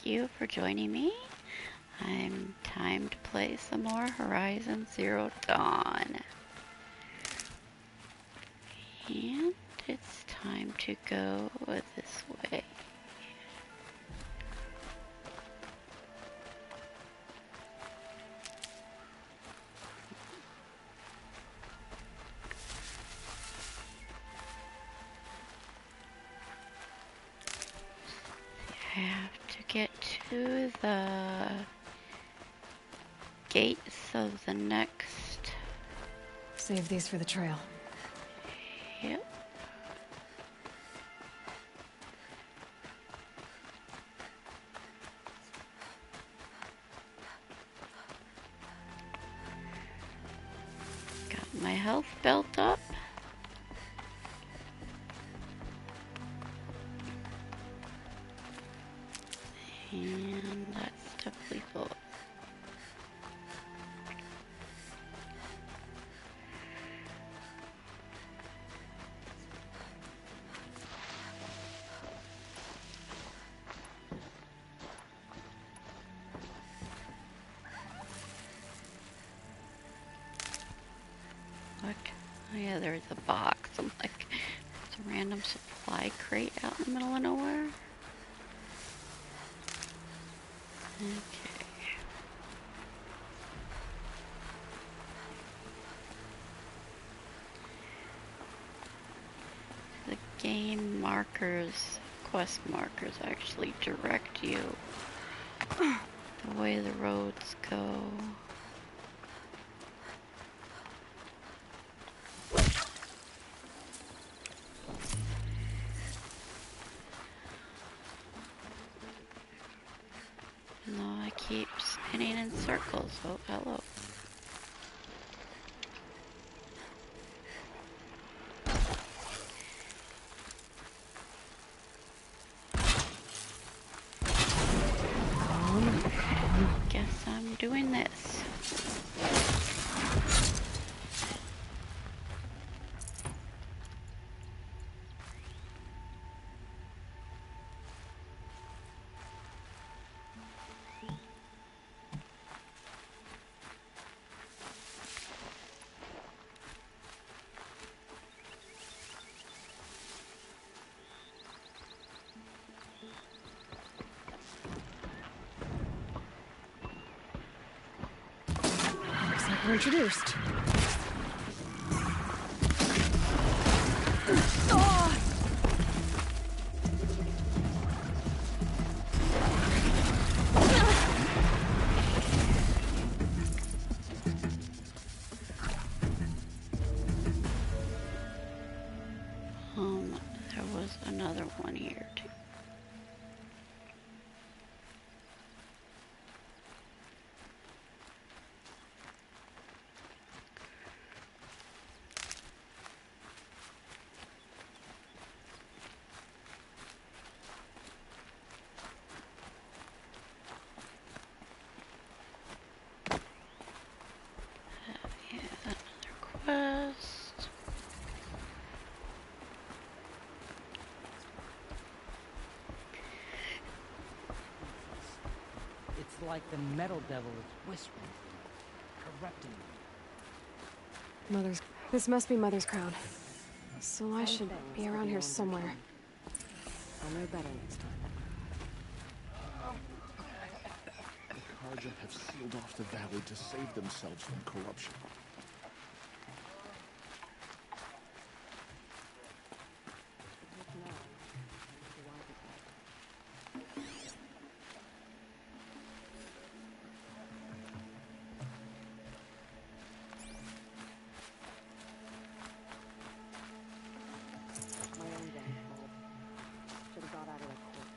you for joining me. I'm time to play some more Horizon Zero Dawn. And it's time to go this way. I have to get to the gates of the next. Save these for the trail. Yep. Got my health built up. And that's definitely full. Look. Oh yeah, there's a box. I'm like, it's a random supply crate out in the middle of nowhere. Okay. The game markers, quest markers actually direct you the way the roads go. No, I keep spinning in circles. Oh, hello. Guess I'm doing this. Looks like we're introduced. There was another one here too. Yeah, another quest. It's like the metal devil is whispering, corrupting me. This must be Mother's crown. So I should be around here somewhere. I'll know better next time. The Carja have sealed off the valley to save themselves from corruption. My own downfall. Should have got out of that quick.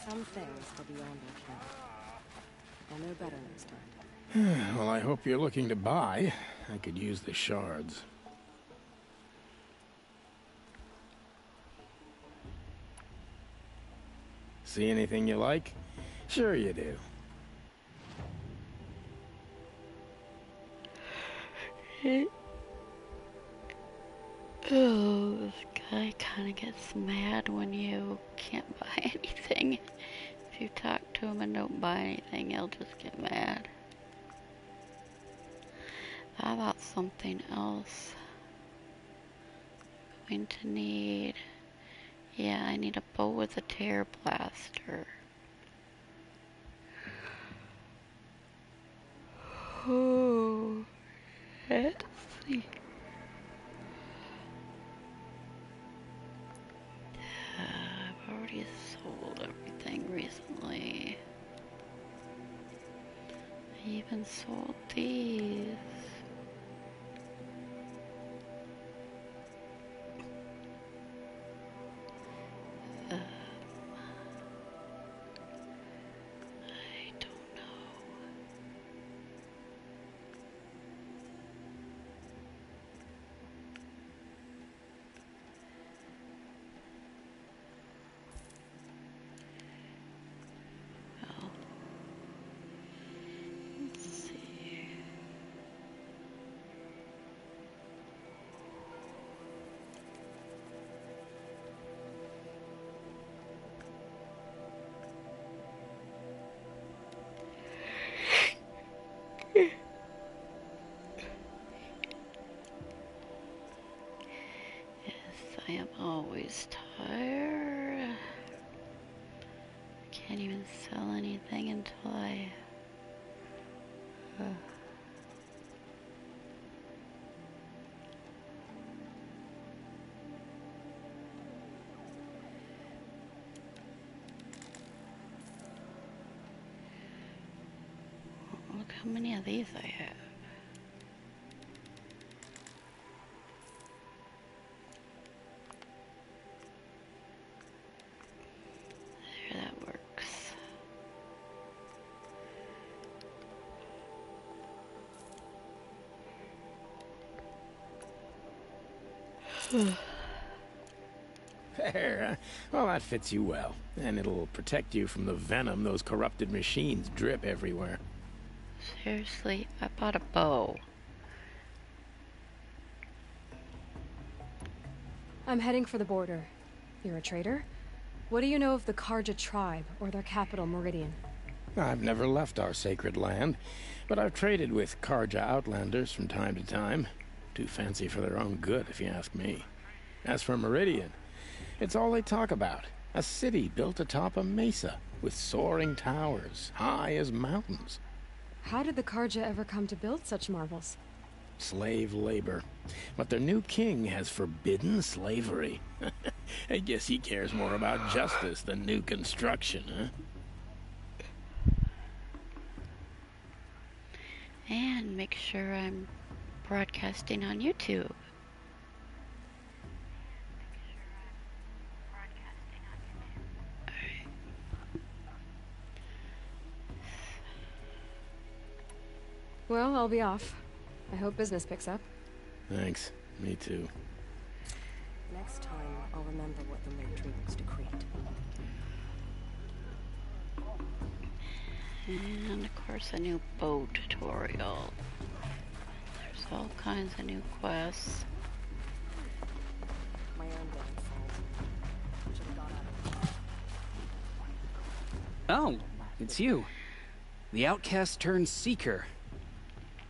Some things are beyond our ken. I'll know better next time. Well, I hope you're looking to buy. I could use the shards. See anything you like? Sure you do. Oh, this guy kind of gets mad when you can't buy anything. If you talk to him and don't buy anything, he'll just get mad. How about something else? Going to need... Yeah, I need a bow with a tear blaster. Oh, let's see. I've already sold everything recently. I even sold these. I don't know. Well, let's see. Yes, I am always tired. Can't even sell anything until I... Look how many of these I have. There, that works. There. Well, that fits you well. And it'll protect you from the venom those corrupted machines drip everywhere. Seriously, I bought a bow. I'm heading for the border. You're a trader? What do you know of the Karja tribe, or their capital, Meridian? I've never left our sacred land, but I've traded with Karja outlanders from time to time. Too fancy for their own good, if you ask me. As for Meridian, it's all they talk about. A city built atop a mesa, with soaring towers, high as mountains. How did the Karja ever come to build such marvels? Slave labor. But their new king has forbidden slavery. I guess he cares more about justice than new construction, huh? And make sure I'm broadcasting on YouTube. Alright. Well, I'll be off. I hope business picks up. Thanks. Me too. Next time, I'll remember what the Matrix decreed. And of course a new bow tutorial. There's all kinds of new quests. My own damn fault. Should've gone out of Oh, it's you. The outcast turned seeker.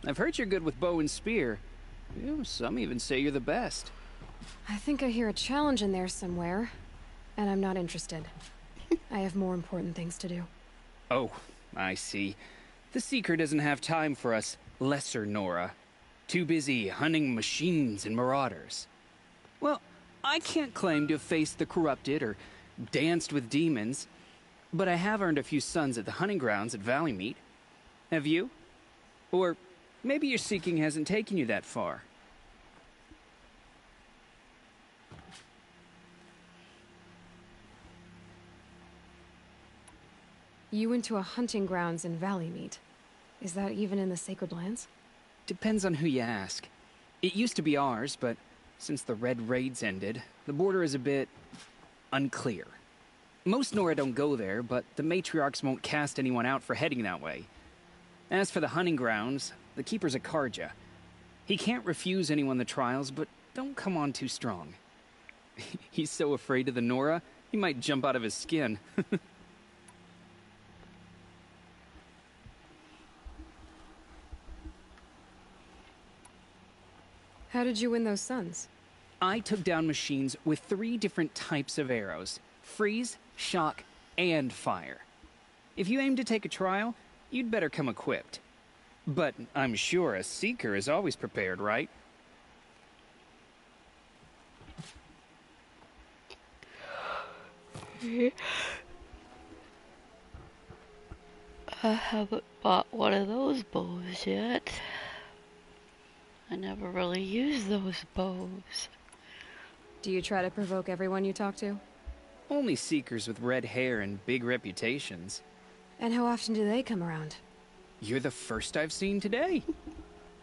I've heard you're good with bow and spear. Some even say you're the best. I think I hear a challenge in there somewhere, and I'm not interested. I have more important things to do. Oh, I see. The seeker doesn't have time for us lesser Nora. Too busy hunting machines and marauders. Well, I can't claim to have faced the corrupted or danced with demons, but I have earned a few sons at the hunting grounds at Valleymeet. Have you? Or maybe your seeking hasn't taken you that far. You went to a hunting grounds in Valleymeet. Is that even in the Sacred Lands? Depends on who you ask. It used to be ours, but since the Red Raids ended, the border is a bit unclear. Most Nora don't go there, but the matriarchs won't cast anyone out for heading that way. As for the hunting grounds, the keeper's a Karja. He can't refuse anyone the trials, but don't come on too strong. He's so afraid of the Nora, he might jump out of his skin. How did you win those suns? I took down machines with 3 different types of arrows: freeze, shock, and fire. If you aim to take a trial, you'd better come equipped. But I'm sure a Seeker is always prepared, right? I haven't bought one of those bows yet. I never really use those bows. Do you try to provoke everyone you talk to? Only Seekers with red hair and big reputations. And how often do they come around? You're the first I've seen today.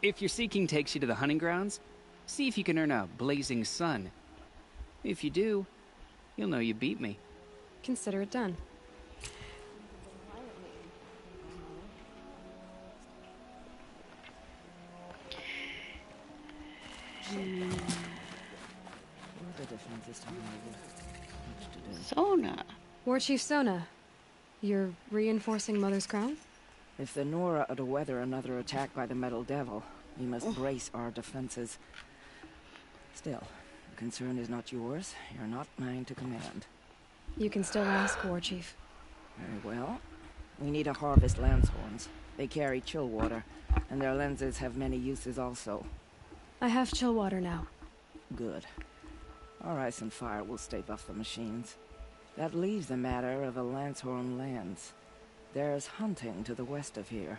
If your seeking takes you to the hunting grounds, see if you can earn a blazing sun. If you do, you'll know you beat me. Consider it done. Sona. War Chief Sona, you're reinforcing Mother's Crown? If the Nora are to weather another attack by the Metal Devil, we must brace our defenses. Still, the concern is not yours. You're not mine to command. You can still ask, War Chief. Very well. We need to harvest lance horns. They carry chill water, and their lenses have many uses also. I have chill water now. Good. Our ice and fire will stave off the machines. That leaves the matter of a Lancehorn lance. There's hunting to the west of here.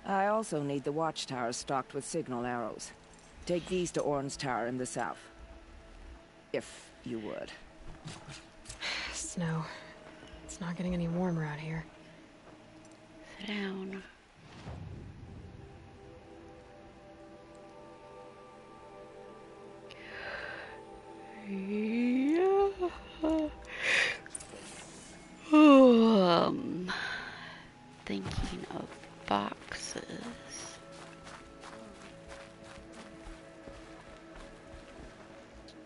I also need the watchtowers stocked with signal arrows. Take these to Orn's Tower in the south. If you would. Snow. It's not getting any warmer out here. Sit down. Yeah. Thinking of boxes.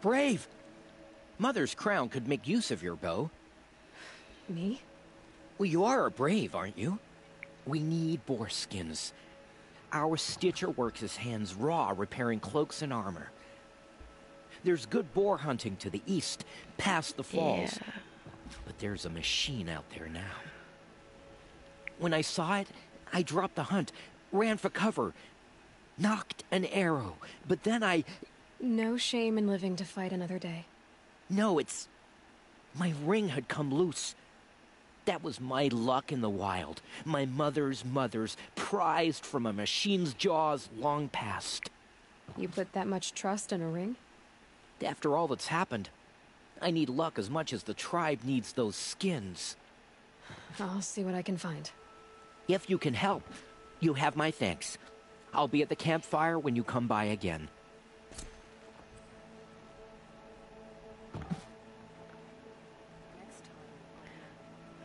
Brave! Mother's Crown could make use of your bow. Me? Well, you are a brave, aren't you? We need boar skins. Our Stitcher works his hands raw repairing cloaks and armor. There's good boar hunting to the east, past the falls. Yeah. But there's a machine out there now. When I saw it, I dropped the hunt, ran for cover, knocked an arrow, but then I... No shame in living to fight another day. No, it's... My ring had come loose. That was my luck in the wild. My mother's prized from a machine's jaws long past. You put that much trust in a ring? After all that's happened, I need luck as much as the tribe needs those skins. I'll see what I can find. If you can help, you have my thanks. I'll be at the campfire when you come by again.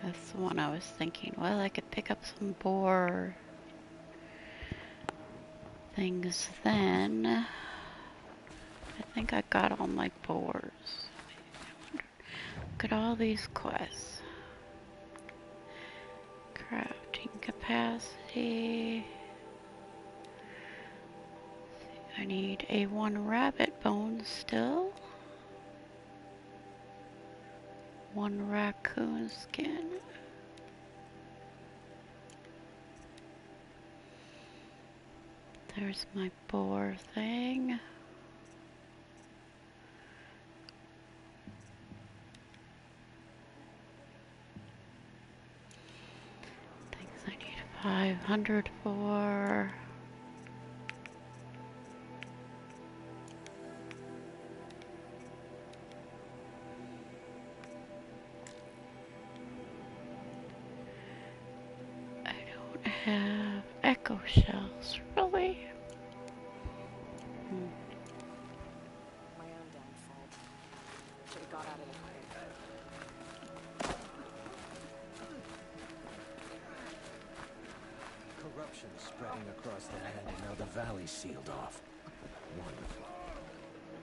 That's the one I was thinking. Well, I could pick up some boar things then. I think I got all my boars. Look at all these quests. Crafting capacity. I need A1 rabbit bone still. 1 raccoon skin. There's my boar thing. Things I need 500 for. Have echo shells, really? My own damn fault. Should have got out of the fire. Corruption spreading across the land and now the valley's sealed off.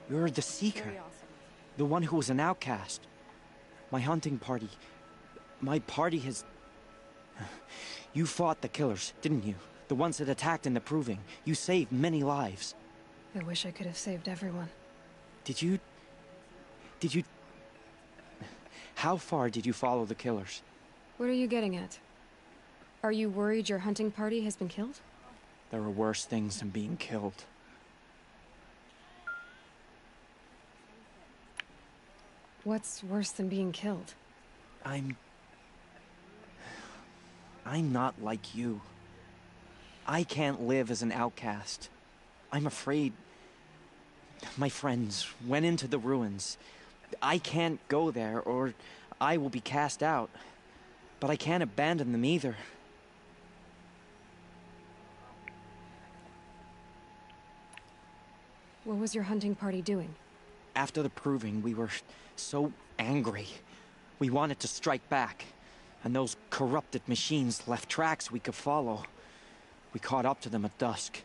You're the Seeker. The one who was an outcast. My hunting party. My party has... You fought the killers, didn't you? The ones that attacked in the Proving. You saved many lives. I wish I could have saved everyone. Did you... How far did you follow the killers? What are you getting at? Are you worried your hunting party has been killed? There are worse things than being killed. What's worse than being killed? I'm not like you. I can't live as an outcast. I'm afraid... My friends went into the ruins. I can't go there, or I will be cast out. But I can't abandon them either. What was your hunting party doing? After the Proving, we were so angry. We wanted to strike back. And those corrupted machines left tracks we could follow. We caught up to them at dusk.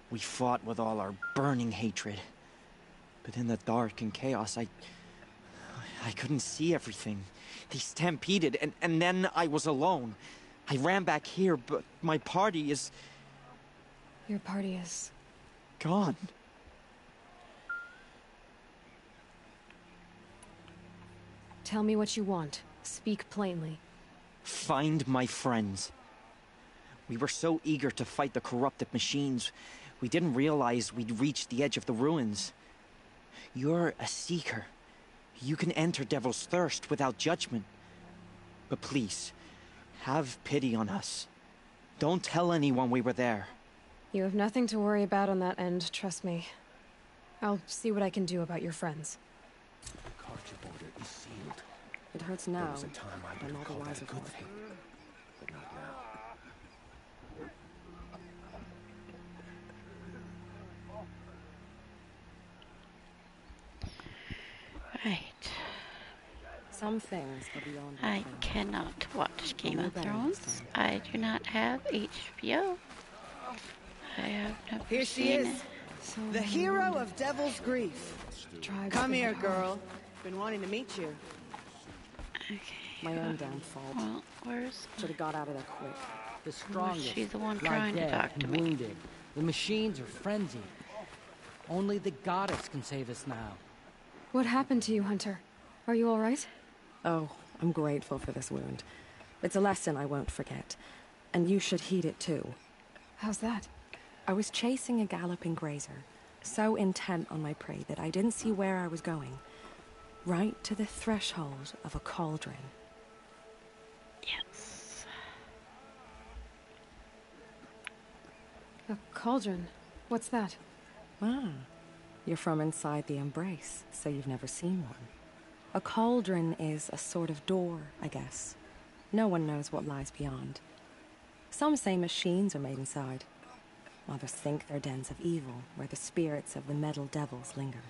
We fought with all our burning hatred. But in the dark and chaos, I couldn't see everything. They stampeded, and then I was alone. I ran back here, but my party is... Your party is... gone. Tell me what you want. Speak plainly. Find my friends. We were so eager to fight the corrupted machines, we didn't realize we'd reached the edge of the ruins. You're a Seeker. You can enter Devil's Thirst without judgment. But please, have pity on us. Don't tell anyone we were there. You have nothing to worry about on that end, trust me. I'll see what I can do about your friends. The Carja border is sealed. It hurts There now, was a time I but would not call the that wiser a good for it. thing, but not now. Right. Some things are beyond our I ken. cannot watch Game We'll of know better Thrones. next time. I do not have HBO. I have never Here she seen is, it. So, the hero of Devil's Grief. tribes Come been here, hard. girl. Been wanting to meet you. Okay. My own damn fault. Well, where's... Should have got out of there quick. The strongest she the one lie trying to dead talk to and me? wounded. The machines are frenzied. Only the goddess can save us now. What happened to you, Hunter? Are you all right? Oh, I'm grateful for this wound. It's a lesson I won't forget. And you should heed it too. How's that? I was chasing a galloping grazer, so intent on my prey that I didn't see where I was going. Right to the threshold of a cauldron. Yes. A cauldron? What's that? Ah, you're from inside the Embrace, so you've never seen one. A cauldron is a sort of door, I guess. No one knows what lies beyond. Some say machines are made inside. Others think they're dens of evil, where the spirits of the metal devils linger.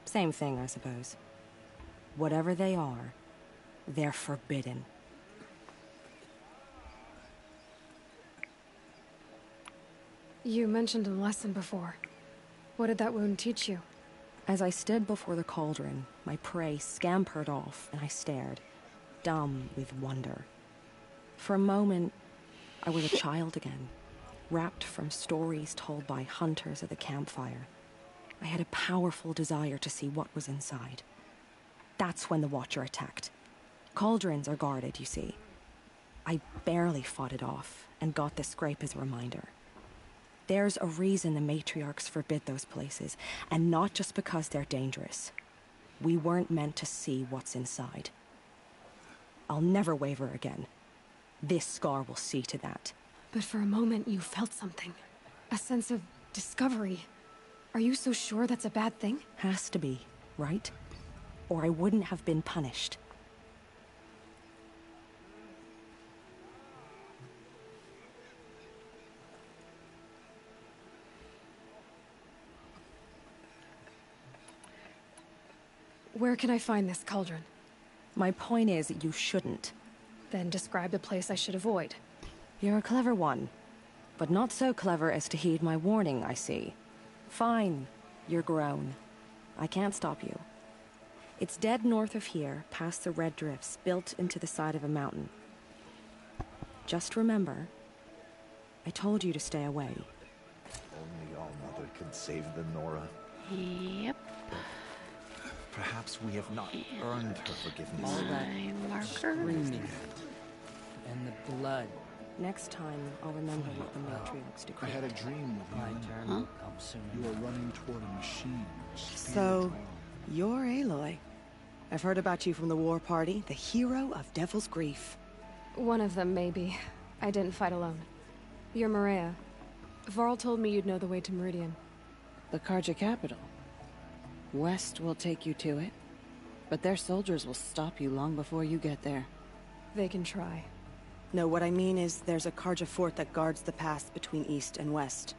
Same thing, I suppose. Whatever they are, they're forbidden. You mentioned a lesson before. What did that wound teach you? As I stood before the cauldron, my prey scampered off, and I stared, dumb with wonder. For a moment, I was a child again, wrapped from stories told by hunters at the campfire. I had a powerful desire to see what was inside. That's when the Watcher attacked. Cauldrons are guarded, you see. I barely fought it off, and got the scrape as a reminder. There's a reason the matriarchs forbid those places, and not just because they're dangerous. We weren't meant to see what's inside. I'll never waver again. This scar will see to that. But for a moment you felt something. A sense of discovery. Are you so sure that's a bad thing? Has to be, right? Or I wouldn't have been punished. Where can I find this cauldron? My point is, you shouldn't. Then describe the place I should avoid. You're a clever one, but not so clever as to heed my warning, I see. Fine. You're grown. I can't stop you. It's dead north of here, past the red drifts, built into the side of a mountain. Just remember, I told you to stay away. Only All-Mother can save them, Nora. Yep. Perhaps we have not earned her forgiveness. All that Marker. screaming and the blood. Next time, I'll remember what the matriarchs I decreed. had a dream of My you. turn Huh? will come soon. You are running toward a machine. So, you're Aloy. I've heard about you from the war party, the hero of Devil's Grief. One of them, maybe. I didn't fight alone. You're Maria. Varl told me you'd know the way to Meridian. The Carja capital. West will take you to it, but their soldiers will stop you long before you get there. They can try. No, what I mean is there's a Carja fort that guards the pass between east and west.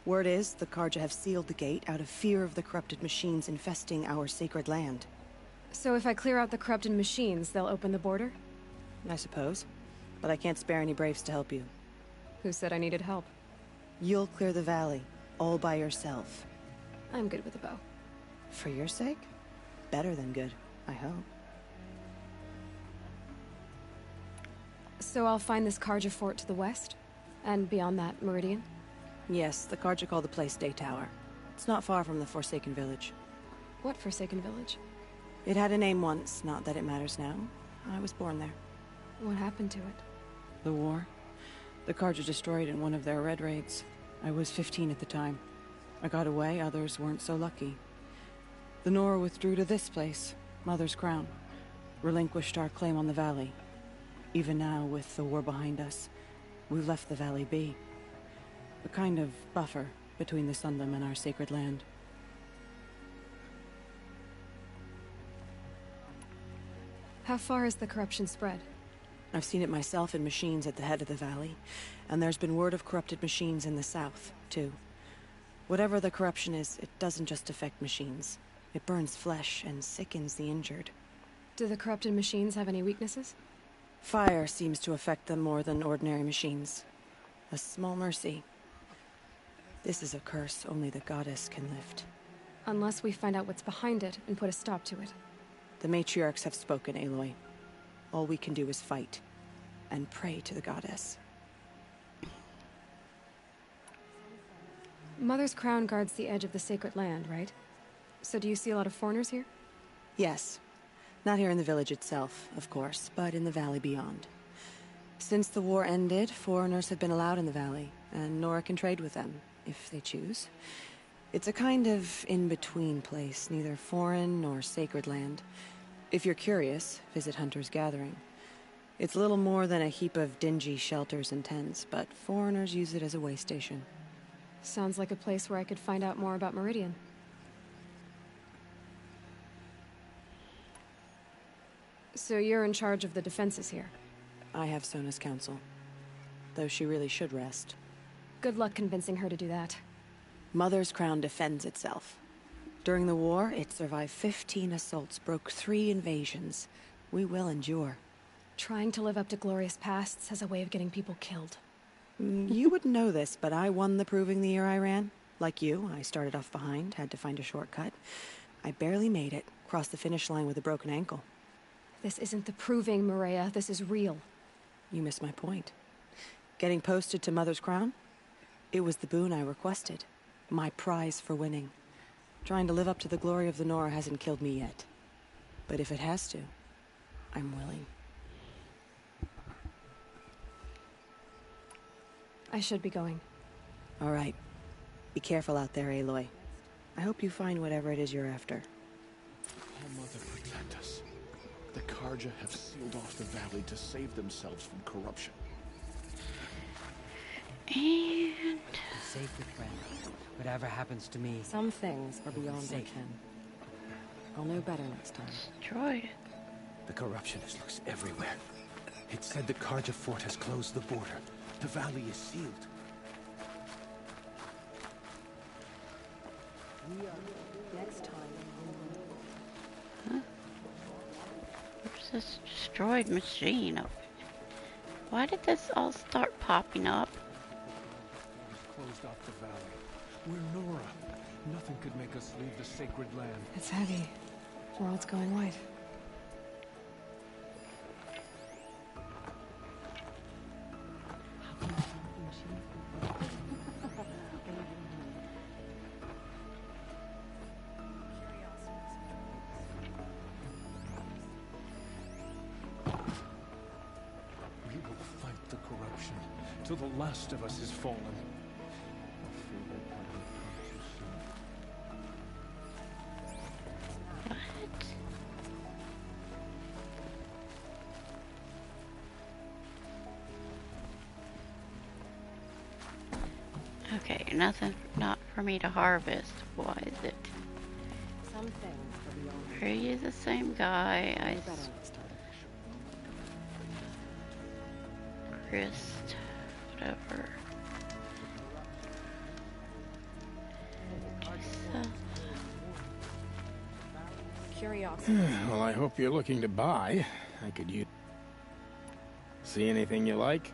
Word is, the Carja have sealed the gate out of fear of the corrupted machines infesting our sacred land. So if I clear out the corrupted machines, they'll open the border? I suppose. But I can't spare any braves to help you. Who said I needed help? You'll clear the valley, all by yourself. I'm good with a bow. For your sake? Better than good, I hope. So I'll find this Carja fort to the west? And beyond that, Meridian? Yes, the Carja call the place Day Tower. It's not far from the Forsaken Village. What Forsaken Village? It had a name once, not that it matters now. I was born there. What happened to it? The war. The Carja destroyed in one of their red raids. I was 15 at the time. I got away, others weren't so lucky. The Nora withdrew to this place, Mother's Crown. Relinquished our claim on the valley. Even now, with the war behind us, we've left the valley be. A kind of buffer between the Sundom and our sacred land. How far has the corruption spread? I've seen it myself in machines at the head of the valley, and there's been word of corrupted machines in the south, too. Whatever the corruption is, it doesn't just affect machines. It burns flesh and sickens the injured. Do the corrupted machines have any weaknesses? Fire seems to affect them more than ordinary machines. A small mercy. This is a curse only the goddess can lift. Unless we find out what's behind it and put a stop to it. The matriarchs have spoken, Aloy. All we can do is fight, and pray to the goddess. Mother's Crown guards the edge of the sacred land, right? So do you see a lot of foreigners here? Yes. Not here in the village itself, of course, but in the valley beyond. Since the war ended, foreigners have been allowed in the valley, and Nora can trade with them, if they choose. It's a kind of in-between place, neither foreign nor sacred land. If you're curious, visit Hunter's Gathering. It's little more than a heap of dingy shelters and tents, but foreigners use it as a way station. Sounds like a place where I could find out more about Meridian. So you're in charge of the defenses here? I have Sona's counsel, though she really should rest. Good luck convincing her to do that. Mother's Crown defends itself. During the war, it survived 15 assaults, broke 3 invasions. We will endure. Trying to live up to glorious pasts has a way of getting people killed. You wouldn't know this, but I won the proving the year I ran. Like you, I started off behind, had to find a shortcut. I barely made it, crossed the finish line with a broken ankle. This isn't the proving, Maria. This is real. You missed my point. Getting posted to Mother's Crown? It was the boon I requested. My prize for winning. Trying to live up to the glory of the Nora hasn't killed me yet. But if it has to, I'm willing. I should be going. All right. Be careful out there, Aloy. I hope you find whatever it is you're after. Oh, Mother, protect us. The Carja have sealed off the valley to save themselves from corruption. And Sacred friend. Whatever happens to me, Some things are beyond my safe. ken. I'll know better next time. destroyed. The corruptionist looks everywhere. It said the Carja fort has closed the border. The valley is sealed. Next time. Where's this destroyed machine? Why did this all start popping up? It has closed off the valley. We're Nora. Nothing could make us leave the sacred land. It's heavy. World's going white. We will fight the corruption till the last of us is fallen. I fear that time will come too soon. Okay, nothing, not for me to harvest. Why is it? Some things are beyond. Are you the same guy? I Christ, whatever. Curiosity. Well, I hope you're looking to buy. I could use... See anything you like?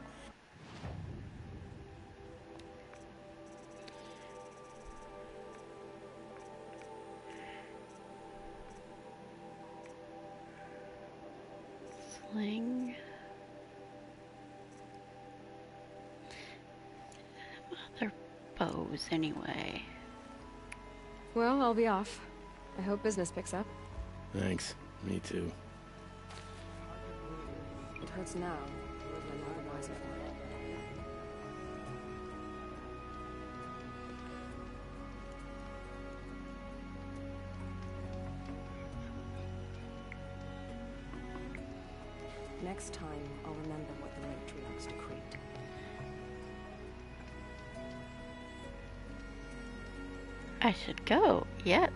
Sling. Other bows, anyway. Well, I'll be off. I hope business picks up. Thanks. Me too. It hurts now, but when otherwise it won't. Next time, I'll remember what the matriarchs decreed. I should go. Yes.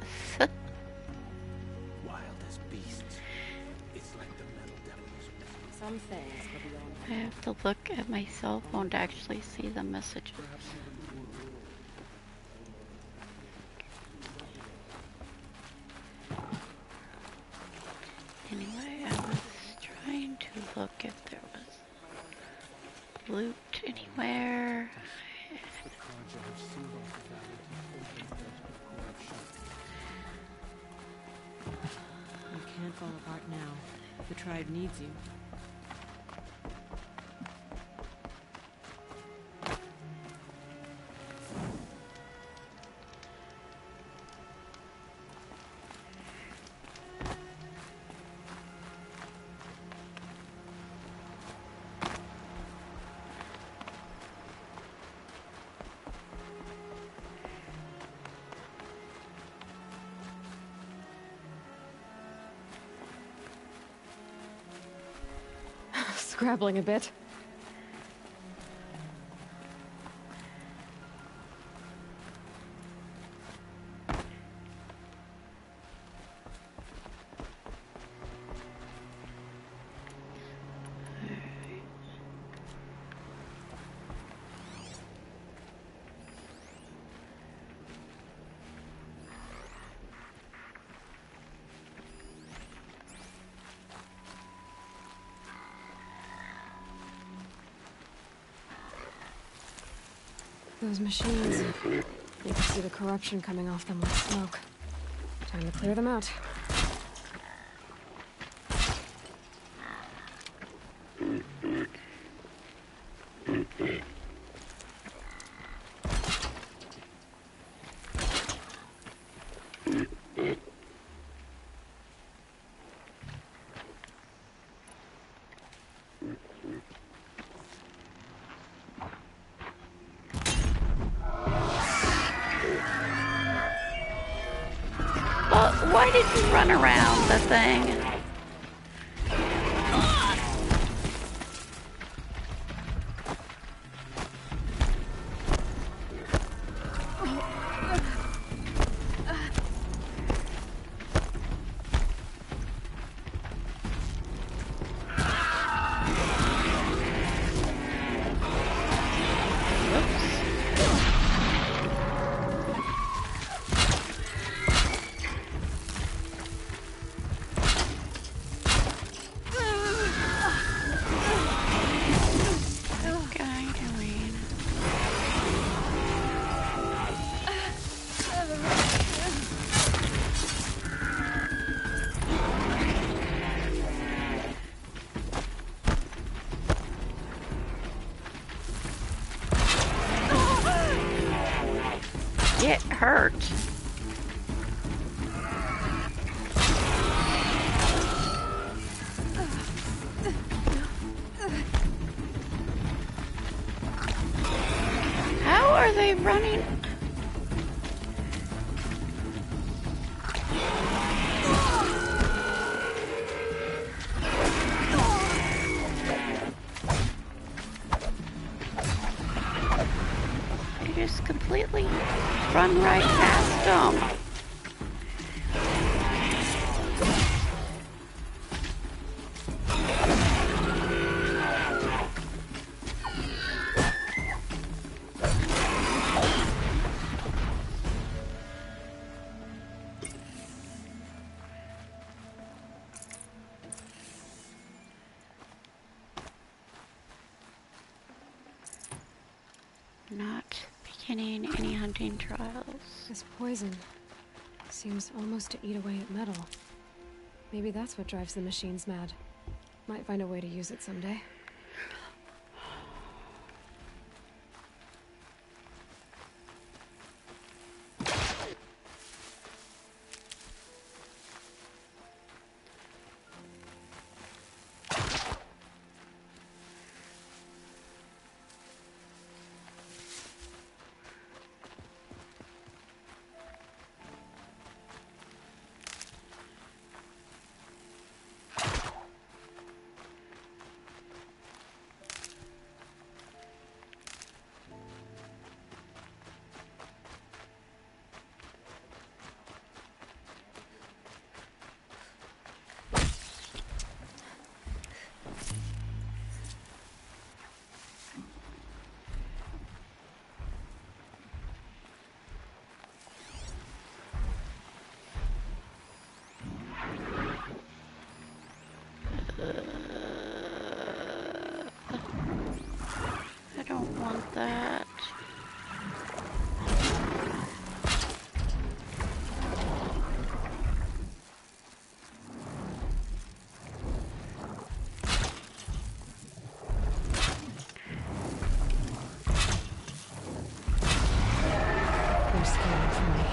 Wild as beasts. It's like the metal devils. Some things are beyond. I have to look at my cell phone to actually see the messages. Anyway, I was trying to look if there was loot anywhere. The Karja have sealed off the valley to hold the dust of corruption. You can't fall apart now. The tribe needs you. Scrabbling a bit. Those machines. You can see the corruption coming off them like smoke. Time to clear them out. Why did you run around the thing? Get hurt. How are they running? They just completely run right past them. Not beginning any hunting trials. This poison seems almost to eat away at metal. Maybe that's what drives the machines mad. Might find a way to use it someday. I don't want that. They're scanning for me.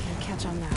Can't catch on that.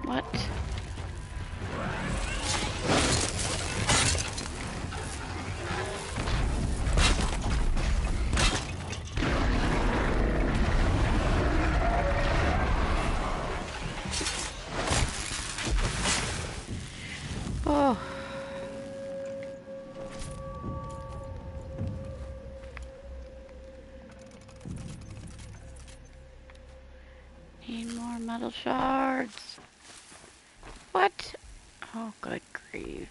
What? Oh. Need more metal shards. What? Oh, good grief.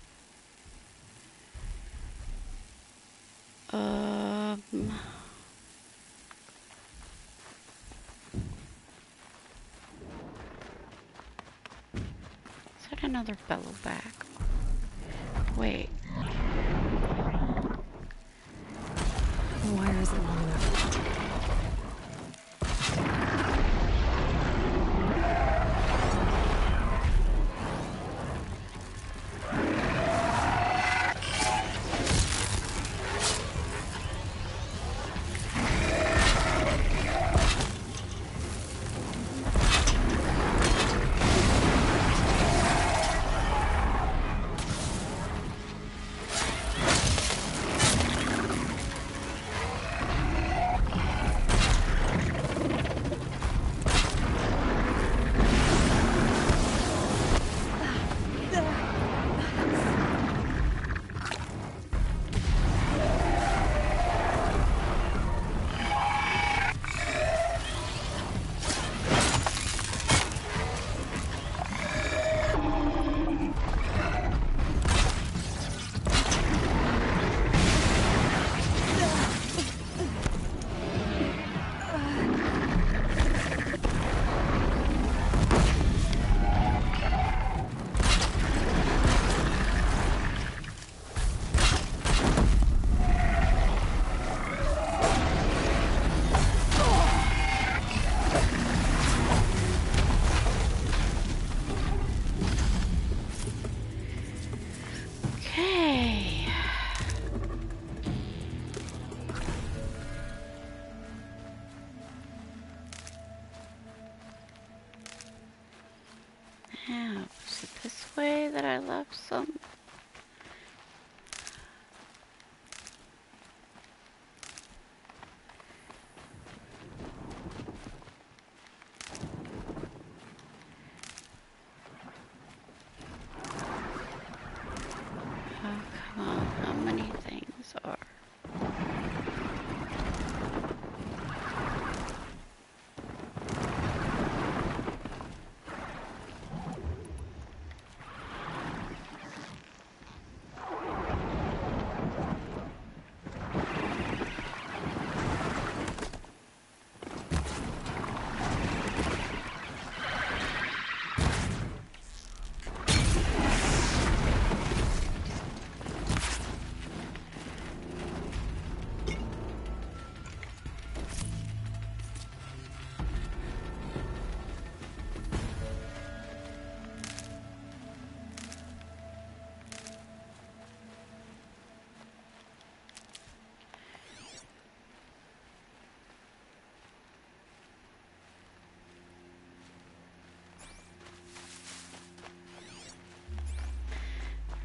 Is that another bellow back? Wait. The wire isn't long enough. Yeah, was it this way that I left some? Oh, come on, how many things are?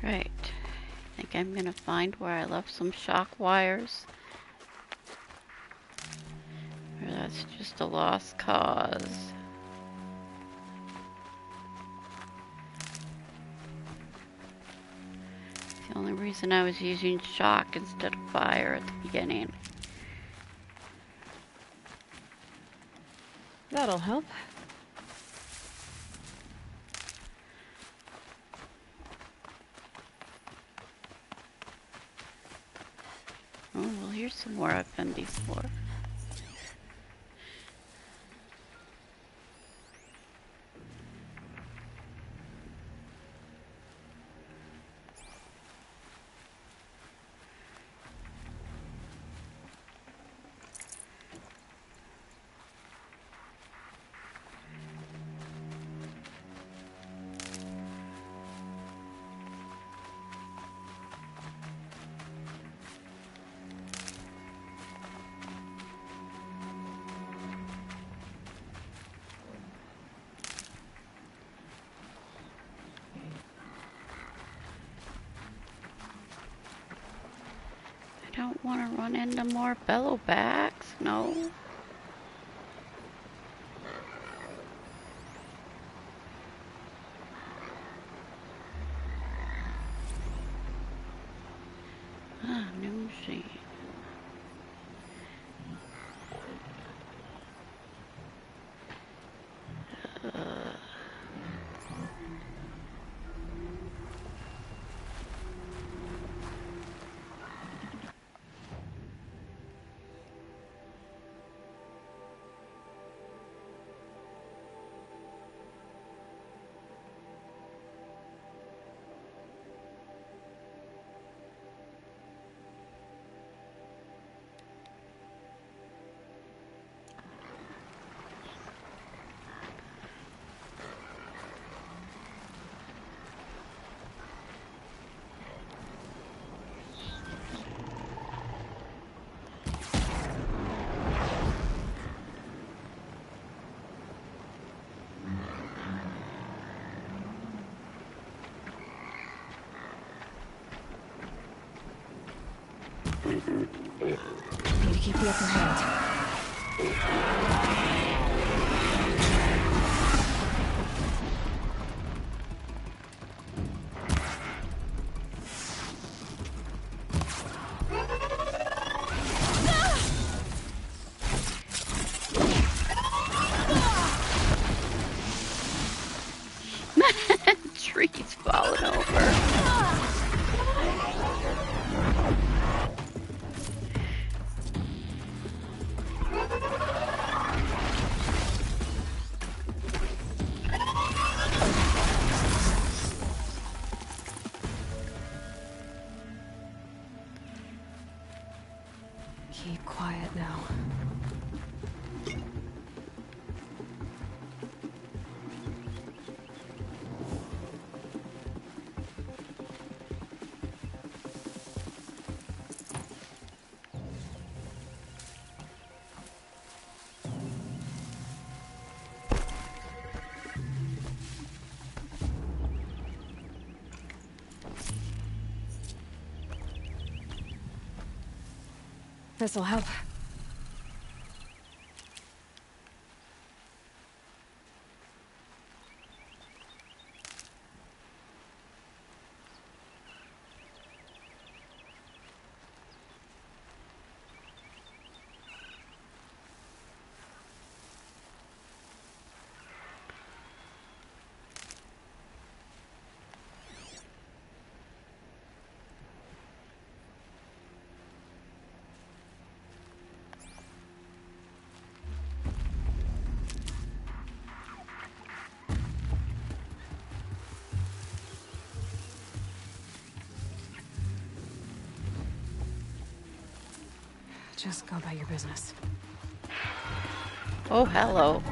Right. I think I'm gonna find where I left some shock wires. Or that's just a lost cause. The only reason I was using shock instead of fire at the beginning. That'll help. Oh, well, here's somewhere I've been before. I don't want to run into more bellowbacks, no. Ah, new machine. Need to keep the upper hand. Trees falling over. Keep quiet now. This'll help. Just go about your business. Oh, hello.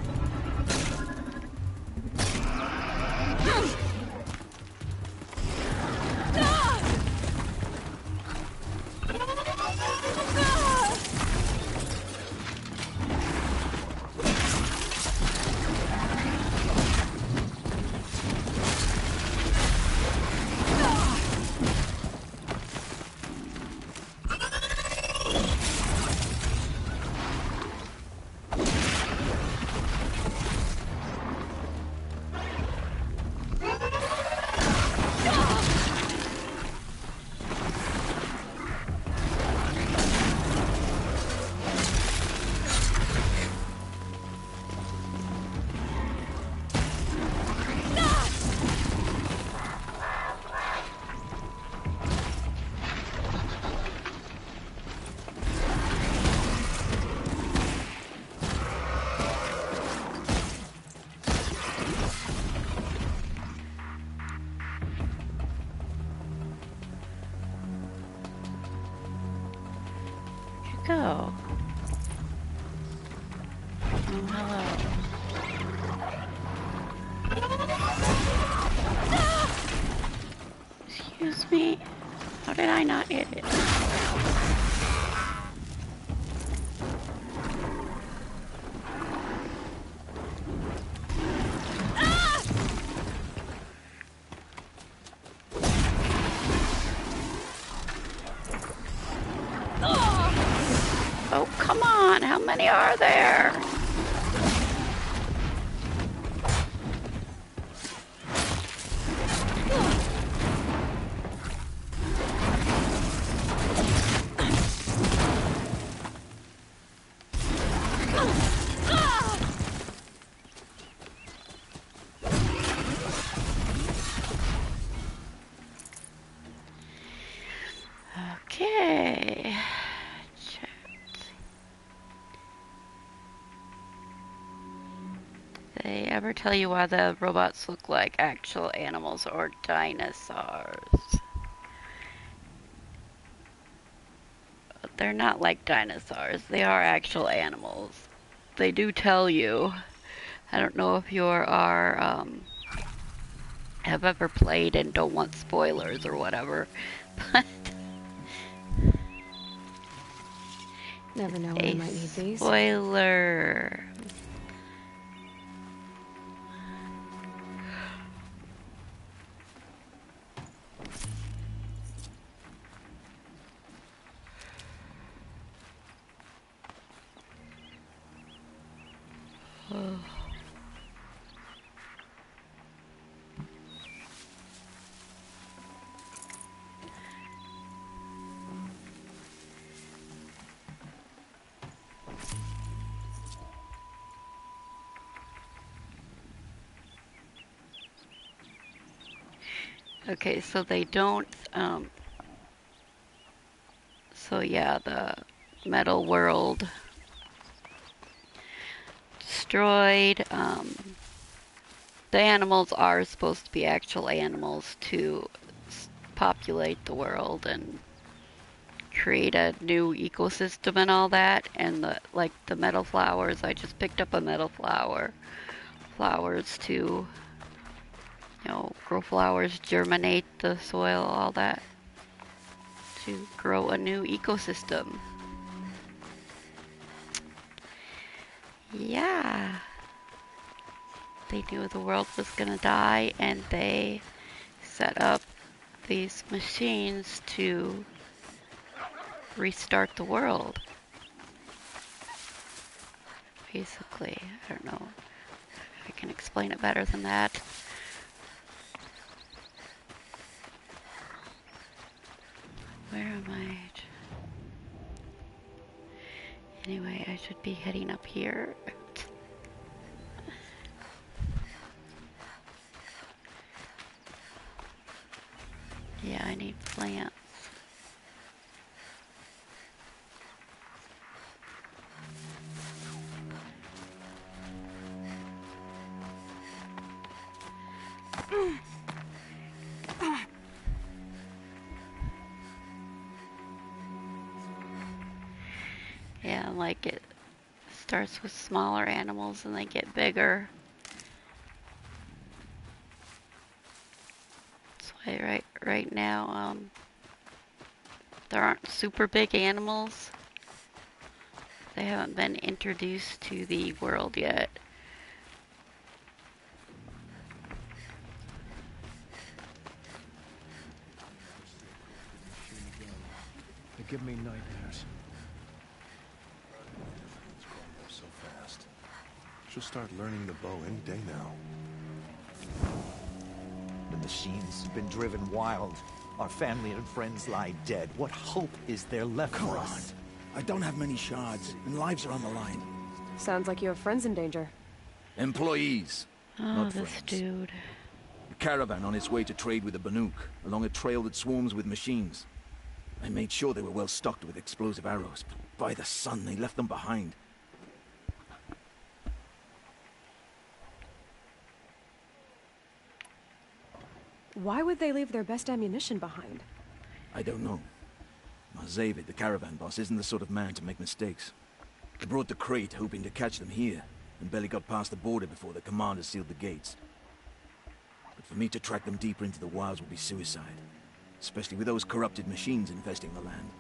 Go. Oh, hello. Excuse me. How did I not hit it? Oh, come on. How many are there? Okay. They ever tell you why the robots look like actual animals or dinosaurs? They're not like dinosaurs. They are actual animals. They do tell you. I don't know if you have ever played and don't want spoilers or whatever, but never know when I might need these. Spoiler. Oh. Okay, so they don't, so yeah, the metal world destroyed. The animals are supposed to be actual animals to populate the world and create a new ecosystem and all that. And like the metal flowers, I just picked up a metal flowers to, grow flowers, germinate the soil, all that, to grow a new ecosystem. Yeah. They knew the world was gonna die, and they set up these machines to restart the world. basically. I don't know if I can explain it better than that. Where am I? Anyway, I should be heading up here. Yeah, I need plants. Yeah, like it starts with smaller animals and they get bigger. That's why right now there aren't super big animals. They haven't been introduced to the world yet. They give me nightmares. It's growing up so fast. She'll start learning the bow any day now. The machines have been driven wild. Our family and friends lie dead. What hope is there left for us? I don't have many shards, and lives are on the line. Sounds like you have friends in danger. Employees, Oh, not this friends. dude. A caravan on its way to trade with the Banuk, along a trail that swarms with machines. I made sure they were well stocked with explosive arrows, but by the sun, they left them behind. Why would they leave their best ammunition behind? I don't know. Zavid, the caravan boss, isn't the sort of man to make mistakes. He brought the crate hoping to catch them here, and barely got past the border before the commander sealed the gates. But for me to track them deeper into the wilds would be suicide, especially with those corrupted machines infesting the land.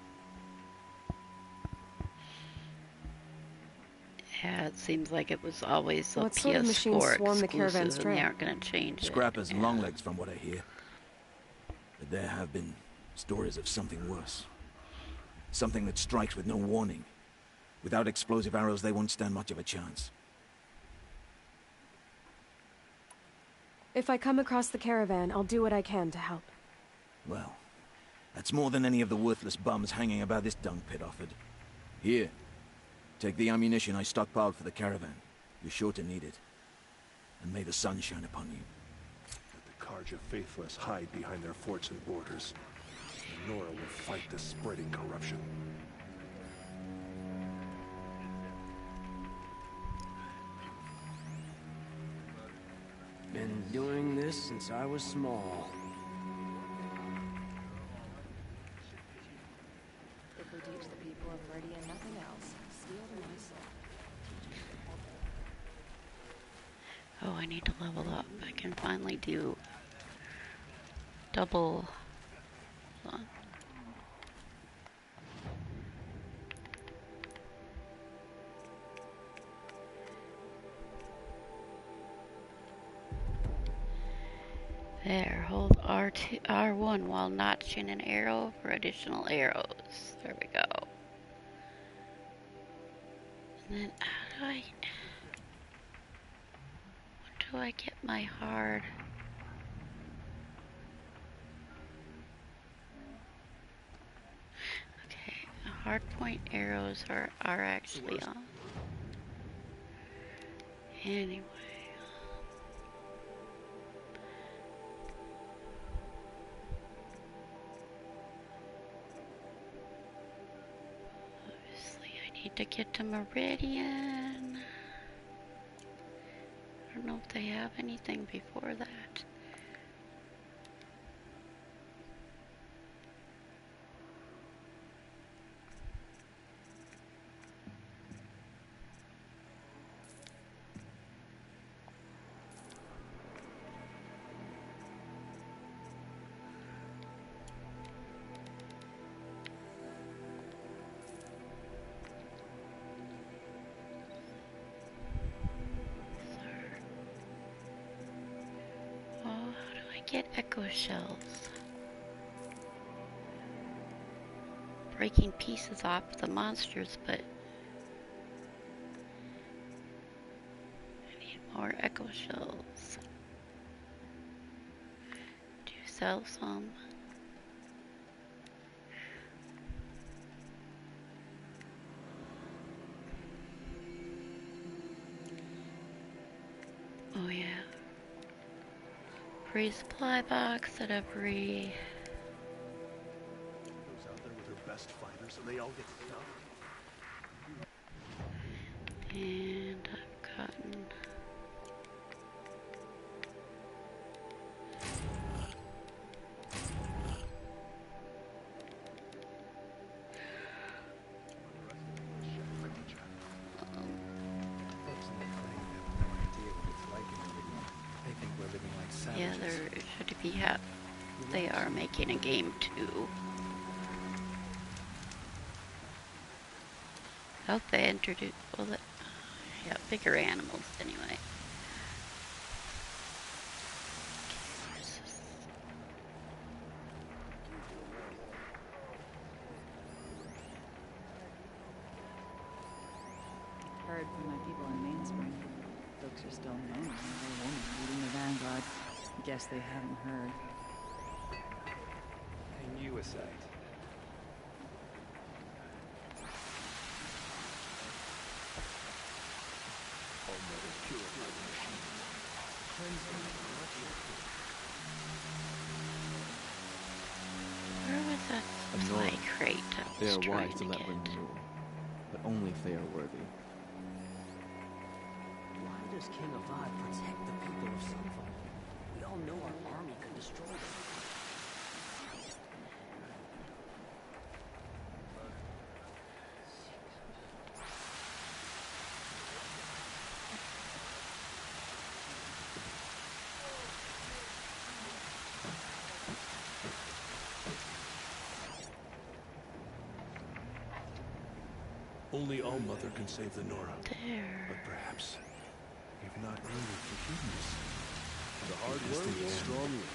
Yeah, it seems like it was always a What sort of machines PS4 swarm the caravan's exclusive, and trail? they aren't going to change it. Scrappers and longlegs, from what I hear. But there have been stories of something worse. Something that strikes with no warning. Without explosive arrows, they won't stand much of a chance. If I come across the caravan, I'll do what I can to help. Well, that's more than any of the worthless bums hanging about this dung pit offered. Here, take the ammunition I stockpiled for the caravan. You're sure to need it. And may the sun shine upon you. Let the Karja faithless hide behind their forts and borders. And Nora will fight the spreading corruption. Been doing this since I was small. If we teach the people of Meridian nothing else, steel to my soul. Oh, I need to level up. I can finally do double. Hold on. There, hold R2, R1 while notching an arrow for additional arrows. There we go. And then how do I get my hard? Okay, hard point arrows are actually on. Anyway. Obviously, I need to get to Meridian. I don't know if they have anything before that. Oh, how do I get echo shells? Breaking pieces off the monsters, but More echo shells. Do you sell some? Oh yeah. Free supply box at every... Goes out there with her best fighters and they all get stuck. And I've gotten... Yeah, there should be they are making a game too. I hope they introduce, well, yeah, bigger animals anyway. Heard from my people in Mainspring. Folks are still moaning over a woman leading the vanguard. Guess they haven't heard. I knew a sight. Where was that supply crate I They was are trying wise to to let get? women rule, but only if they are worthy. Why does King Avad protect the people of Sunfall? We all know our army could destroy them. Only All-Mother can save the Nora. There. But perhaps, if not only forgiveness, the hard work strongly.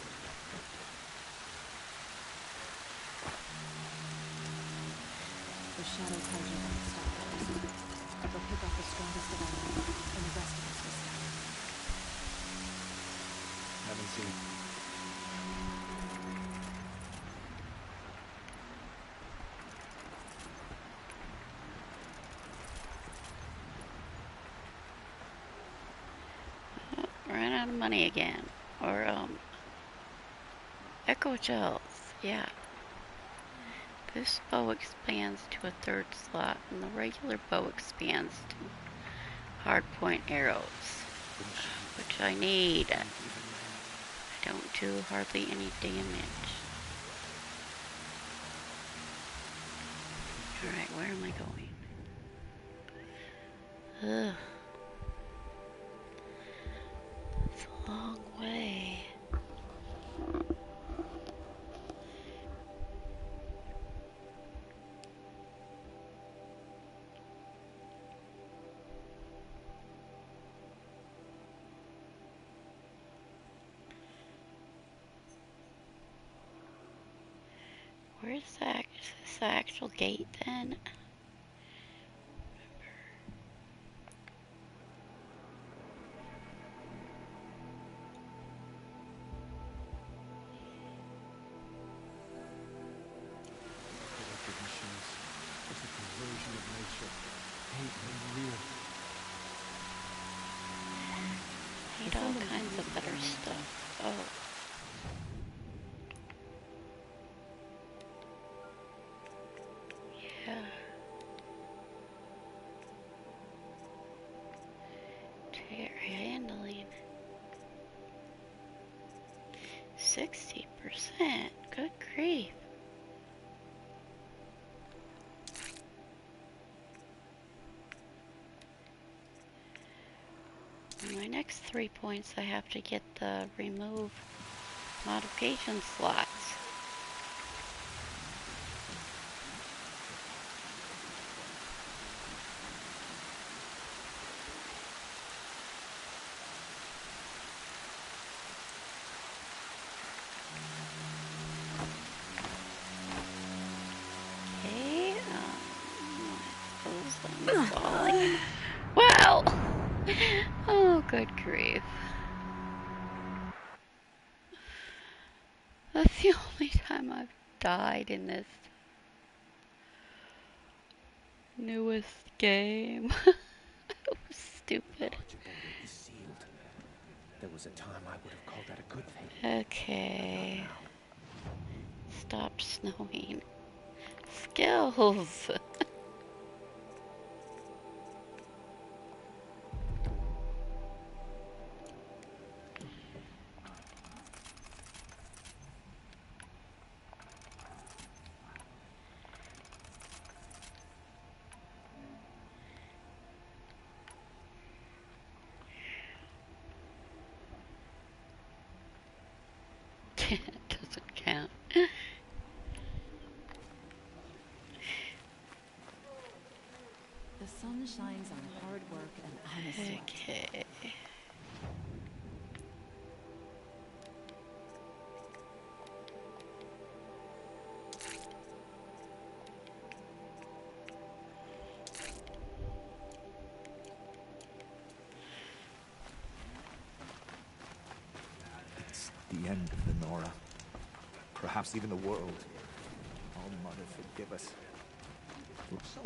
The Shadow Carja won't stop us. They'll pick off the strongest of our men, and the rest of us will stay. Haven't seen. Ran out of money again. Or, echo shells. Yeah. This bow expands to a third slot, and the regular bow expands to hardpoint arrows, which I need. I don't do hardly any damage. Alright, where am I going? Ugh. It's a long way. Where's that? Is this the actual gate then? Electric machines. It's a conversion of nature. Hate and real. Need all kinds of better stuff. Oh. Yeah. Tear handling. 60%. Good grief. In my next 3 points, I have to get the remove modification slots. Okay, I suppose I'm falling. Well, Oh, good grief. That's the only time I've died in this newest game. It was stupid. There was a time I would have called that a good thing. Okay. Stop snowing. Skills. It doesn't count. The sun shines on hard work and honest sweat. Okay. It's the end of the Nora. Perhaps even the world. Oh, Mother, forgive us.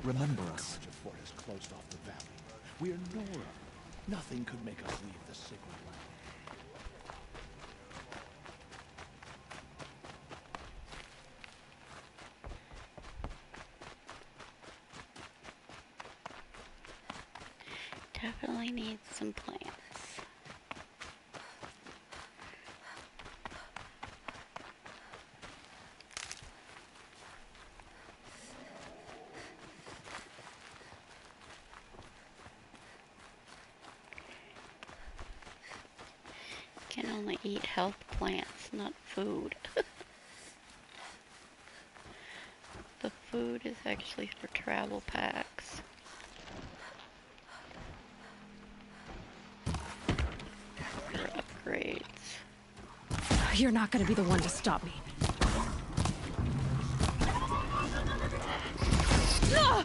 Remember us. The fort has closed off the valley. We are Nora. Nothing could make us leave the sacred land. Definitely need some plants. Can only eat health plants, not food. The food is actually for travel packs. For upgrades. You're not gonna be the one to stop me. Ah!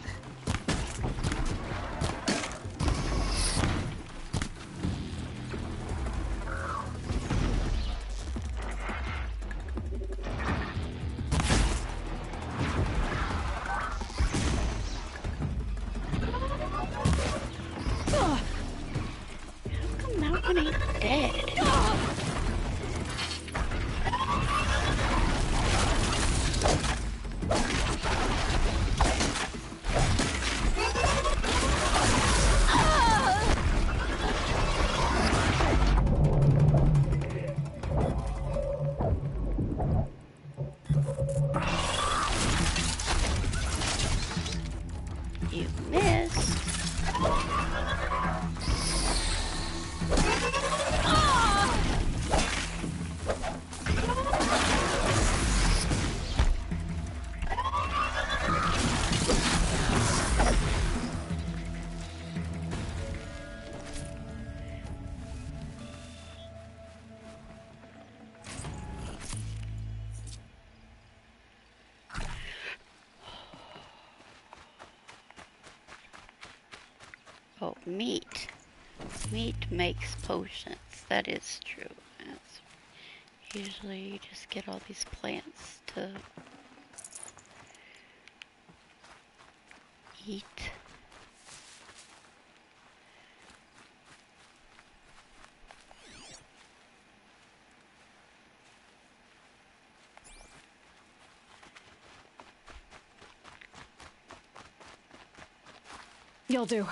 You missed. Oh, meat. Meat makes potions. That is true. That's usually you just get all these plants to eat. You'll do.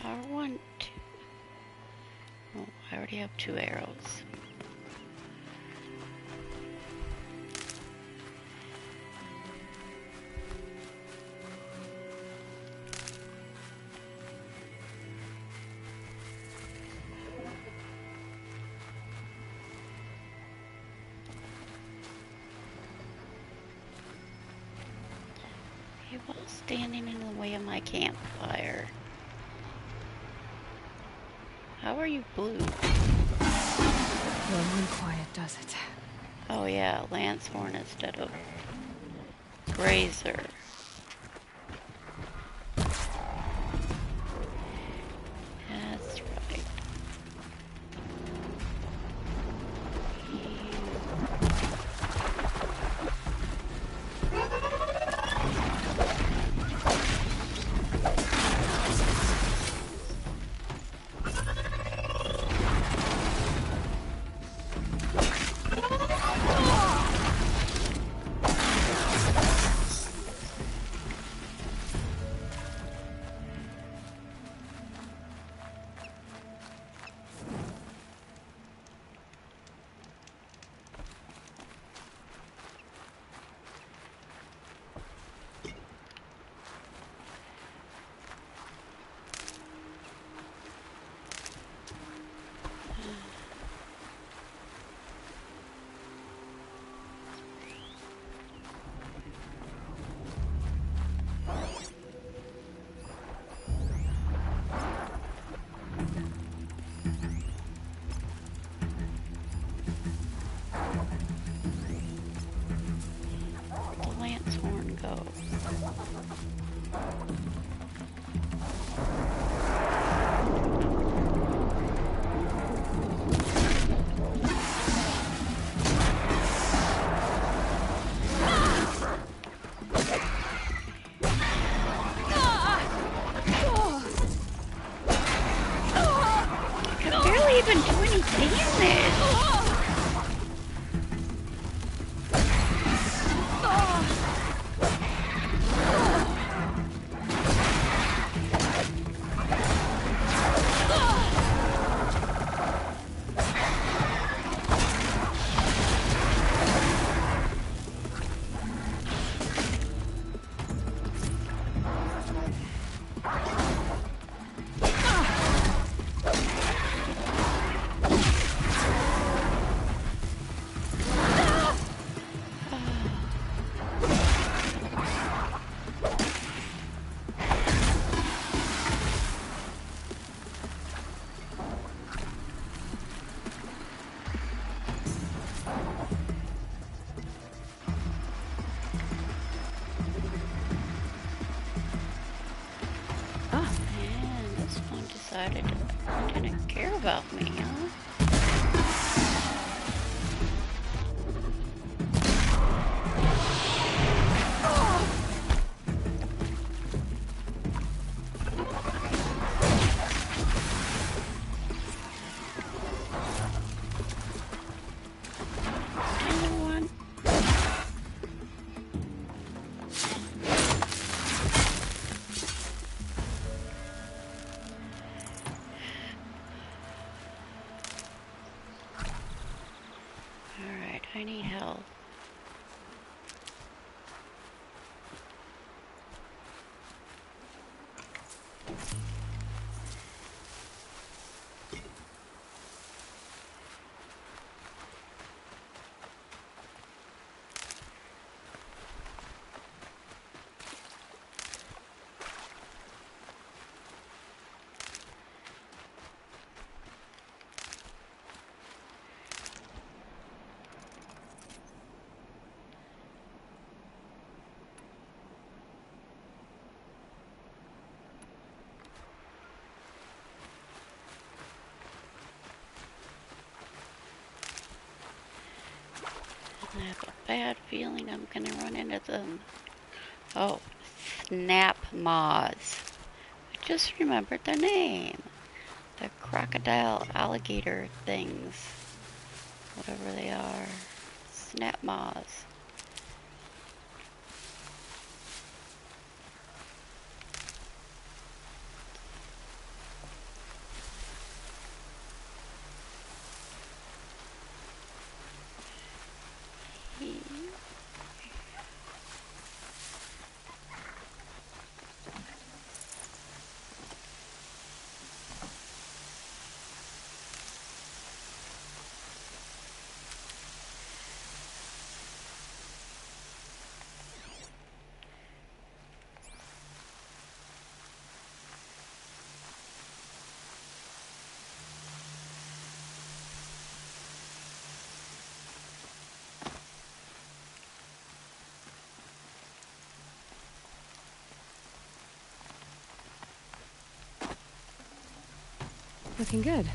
I want to... Oh, I already have 2 arrows. standing in the way of my campfire? How are you blue? Well, and quiet does it. Oh yeah, Lancehorn instead of Grazer. That's right. Lancehorn go? I can barely even do any damage. Decided it didn't care about me, huh? Alright, I need help. I have a bad feeling I'm gonna run into them. Oh, Snap Maws. I just remembered their name. The crocodile alligator things. Whatever they are. Snap Maws. Looking good.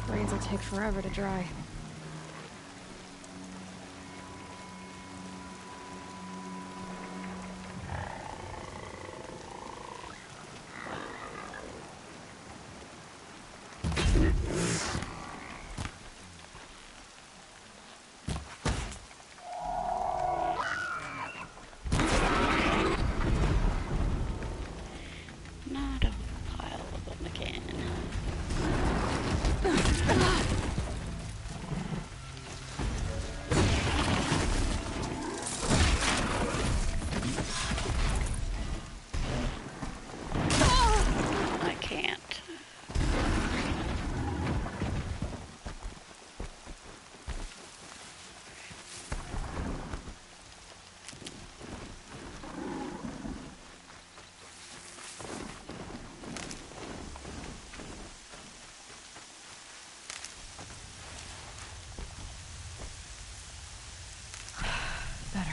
Brains will take forever to dry. Not a pile of them again. I can't. Better.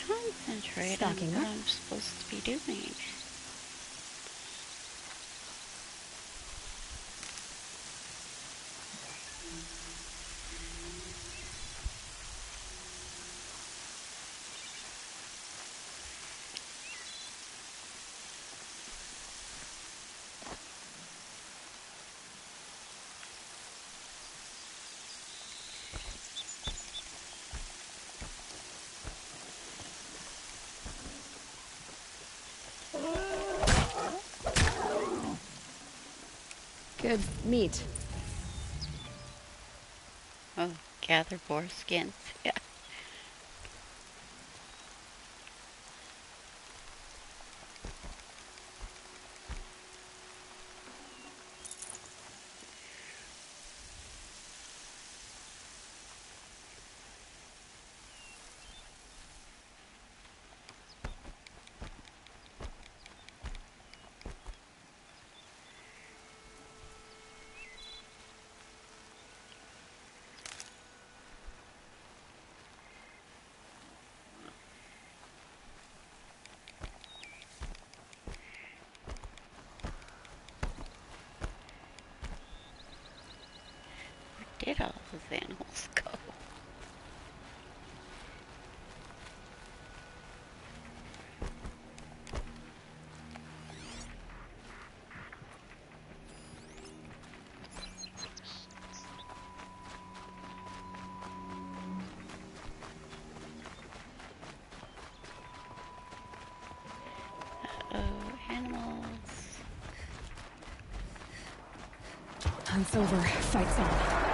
Concentrate on Stocking what up. I'm supposed to be doing. Good meat. Oh, gather boar skins. Yeah. Where did all those animals go? Uh-oh, animals. Hunt's over. Fight's on.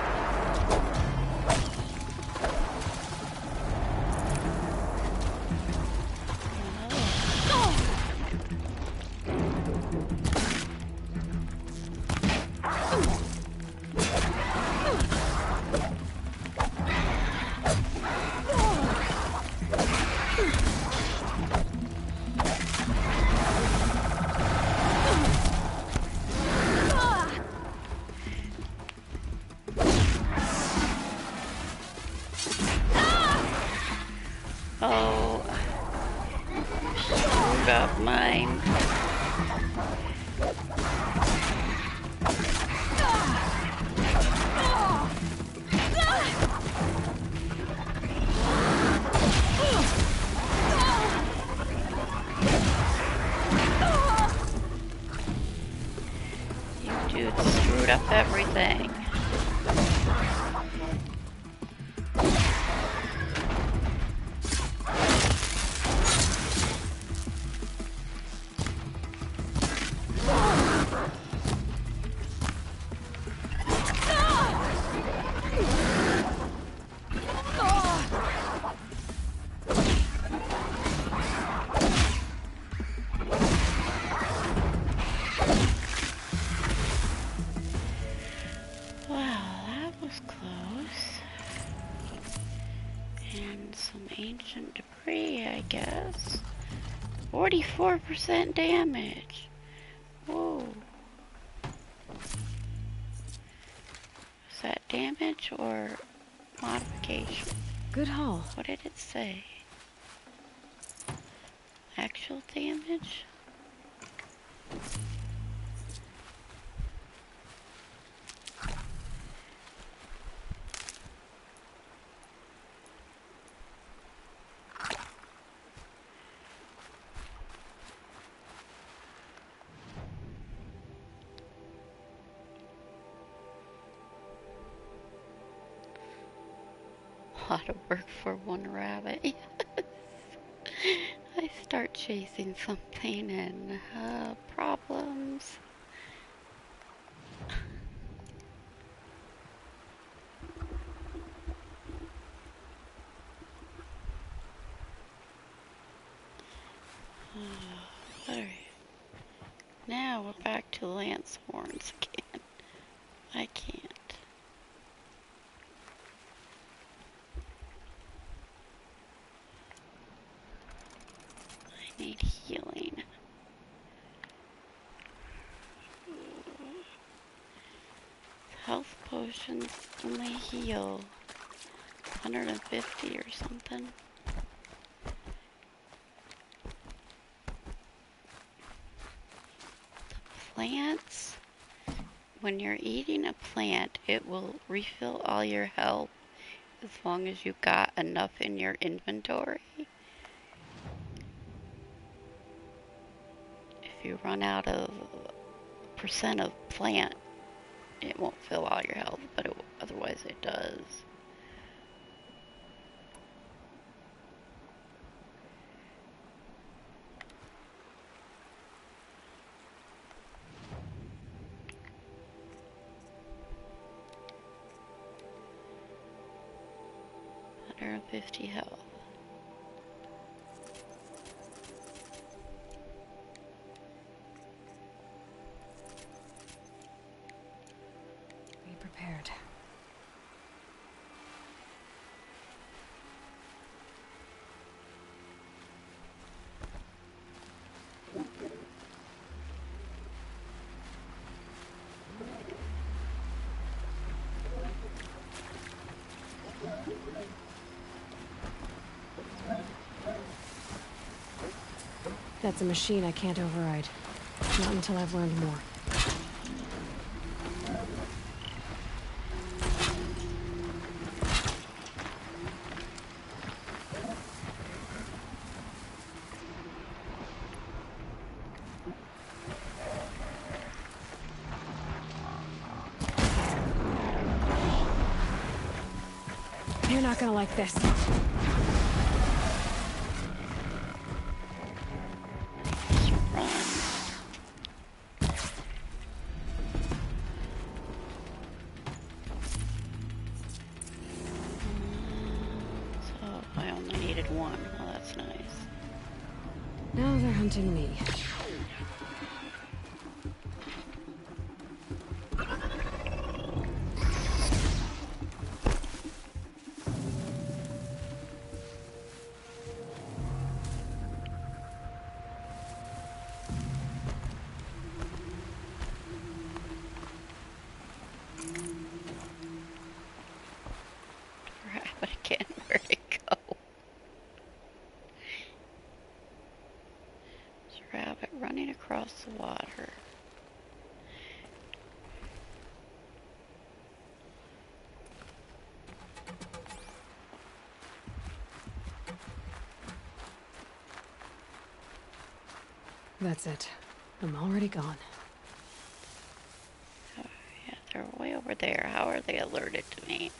Oh, screwed up mine. You dude screwed up everything. Ancient debris, I guess. 44% damage. Whoa. Is that damage or modification? Good haul. What did it say? Actual damage? A lot of work for one rabbit. I start chasing something and problems. Alright. Now we're back to Lance Horns again. I can't. I need healing. Health potions only heal 150 or something. The plants, when you're eating a plant, it will refill all your health as long as you got enough in your inventory. If you run out of percent of plant, it won't fill all your health, but otherwise it does. Under 50 health. Prepared. That's a machine I can't override. Not until I've learned more. You're not gonna like this. I only needed one. Well, that's nice. Now they're hunting me. Rabbit again. Where'd it go? rabbit running across the water. That's it. I'm already gone. Oh, yeah, they're way over there. How are they alerted to me?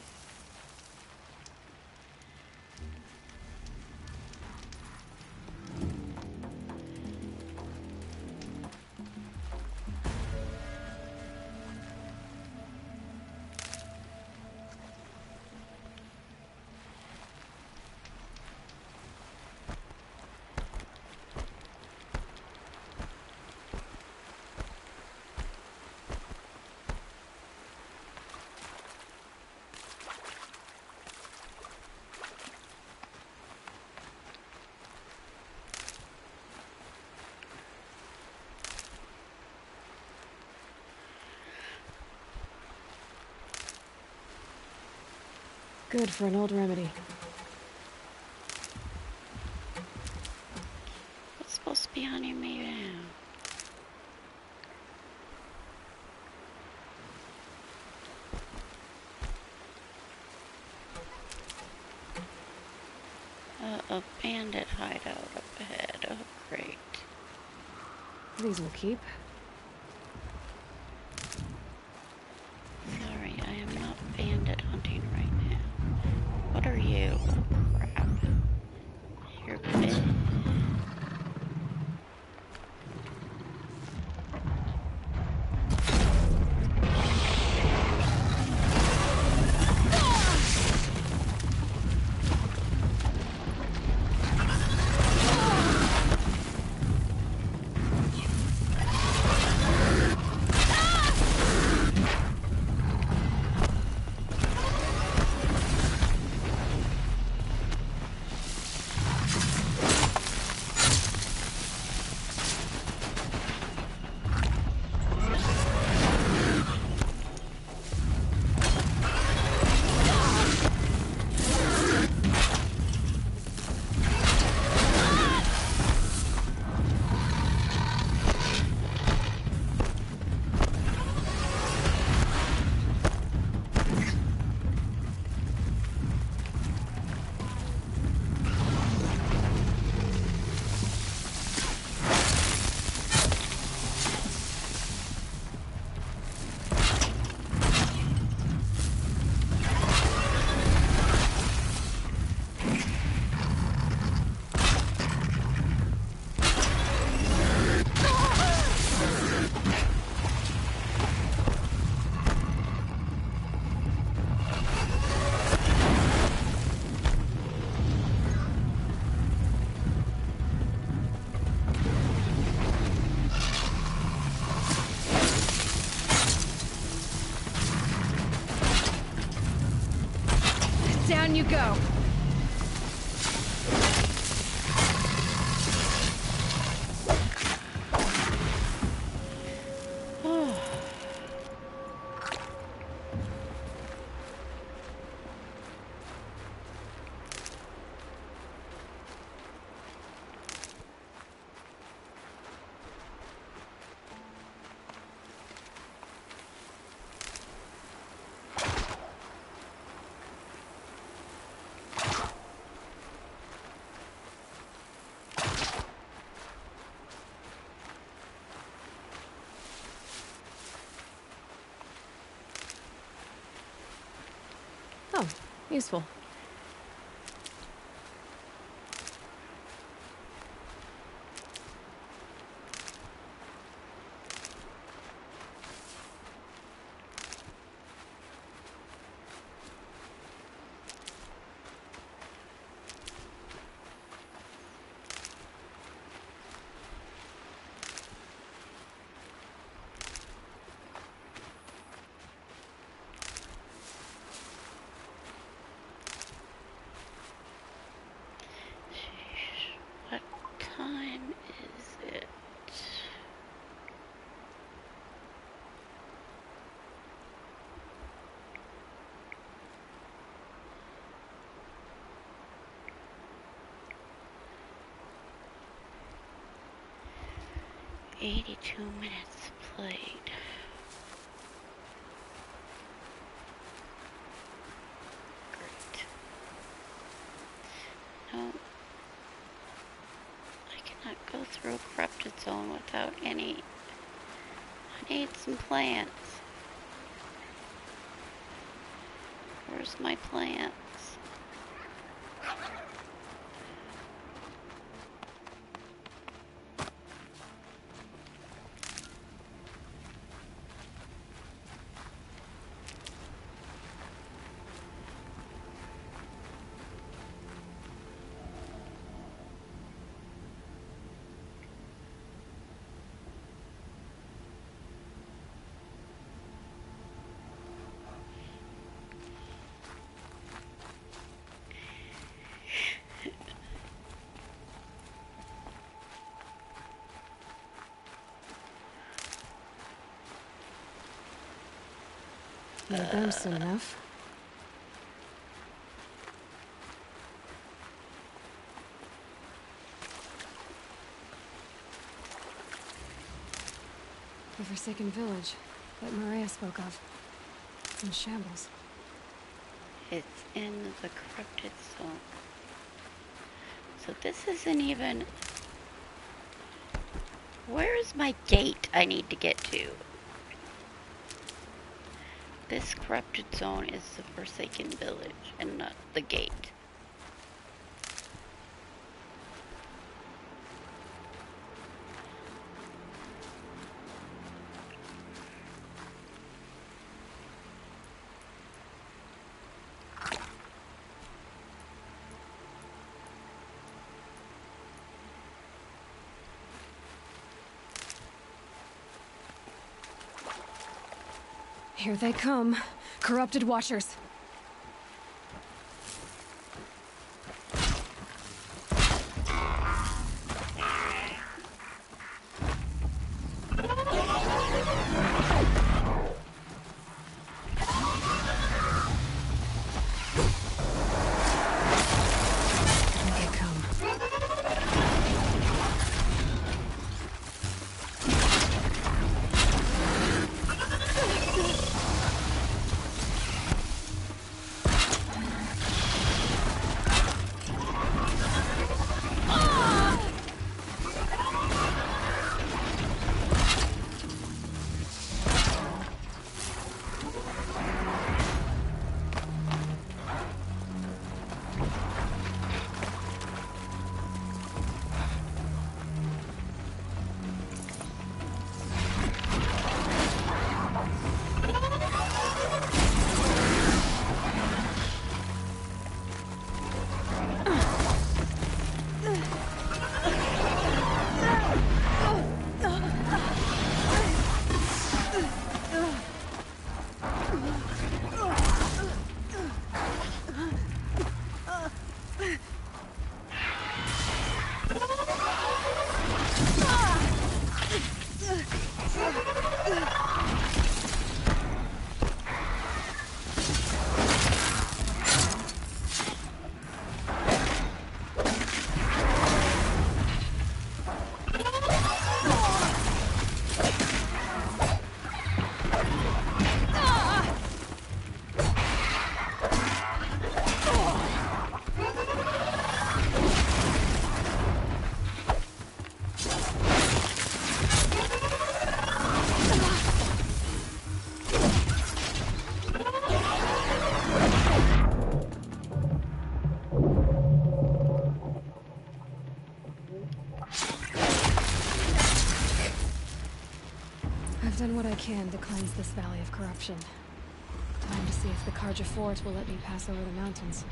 Good for an old remedy. What's supposed to be hunting me down? A bandit hideout up ahead. Oh, great. These will keep. Sorry, I am not bandit hunting right now. What are you? Oh, crap. You're big. Down you go. Oh, useful. 82 minutes played. Great. No. I cannot go through a corrupted zone without any. I need some plants. Where's my plants? You're done soon enough. The Forsaken Village that Maria spoke of. It's in shambles. It's in the corrupted zone. So this isn't even... Where's my gate I need to get to? This corrupted zone is the Forsaken Village and not the gate. Here they come. Corrupted Watchers. I've done what I can to cleanse this valley of corruption. Time to see if the Carja Fort will let me pass over the mountains.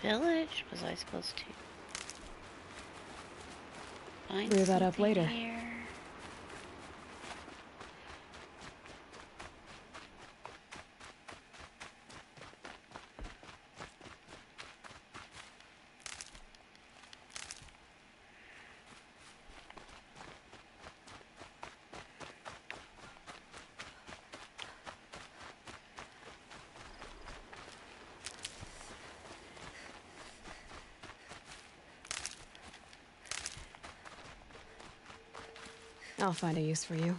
Village? Was I supposed to find Clear that up something later. here? I'll find a use for you.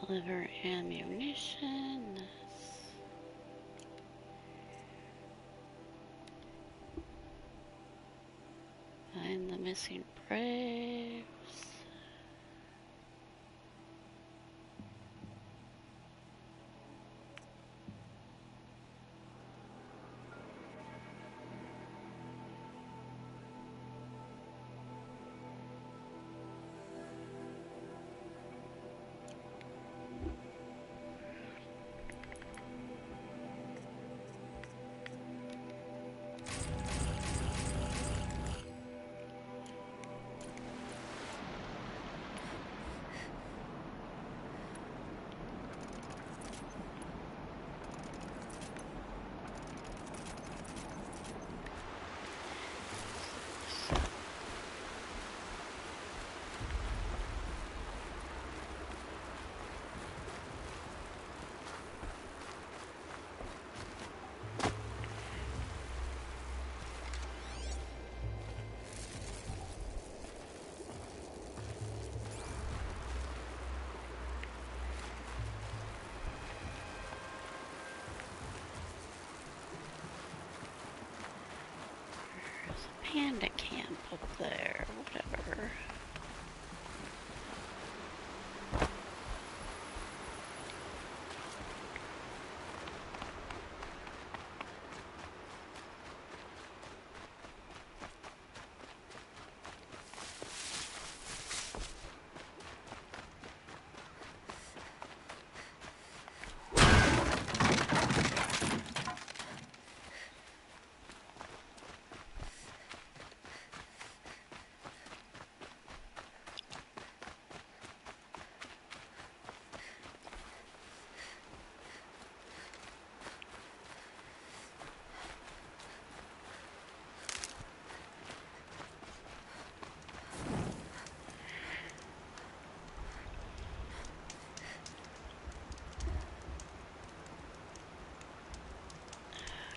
Deliver ammunition. Find the missing braves. Panda camp up there, whatever.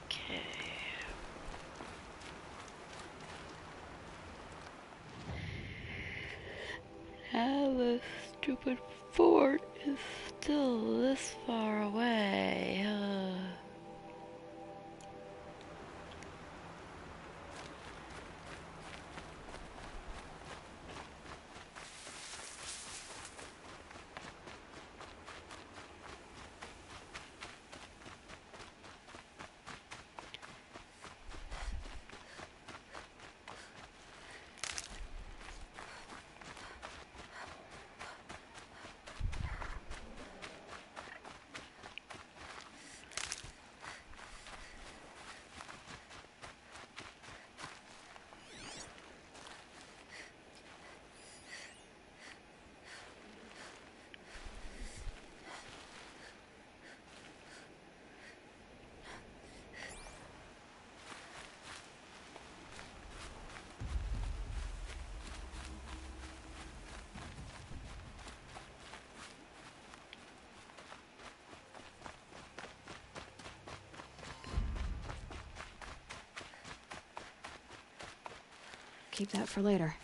Okay. Now the stupid fort is still this far away. Keep that for later.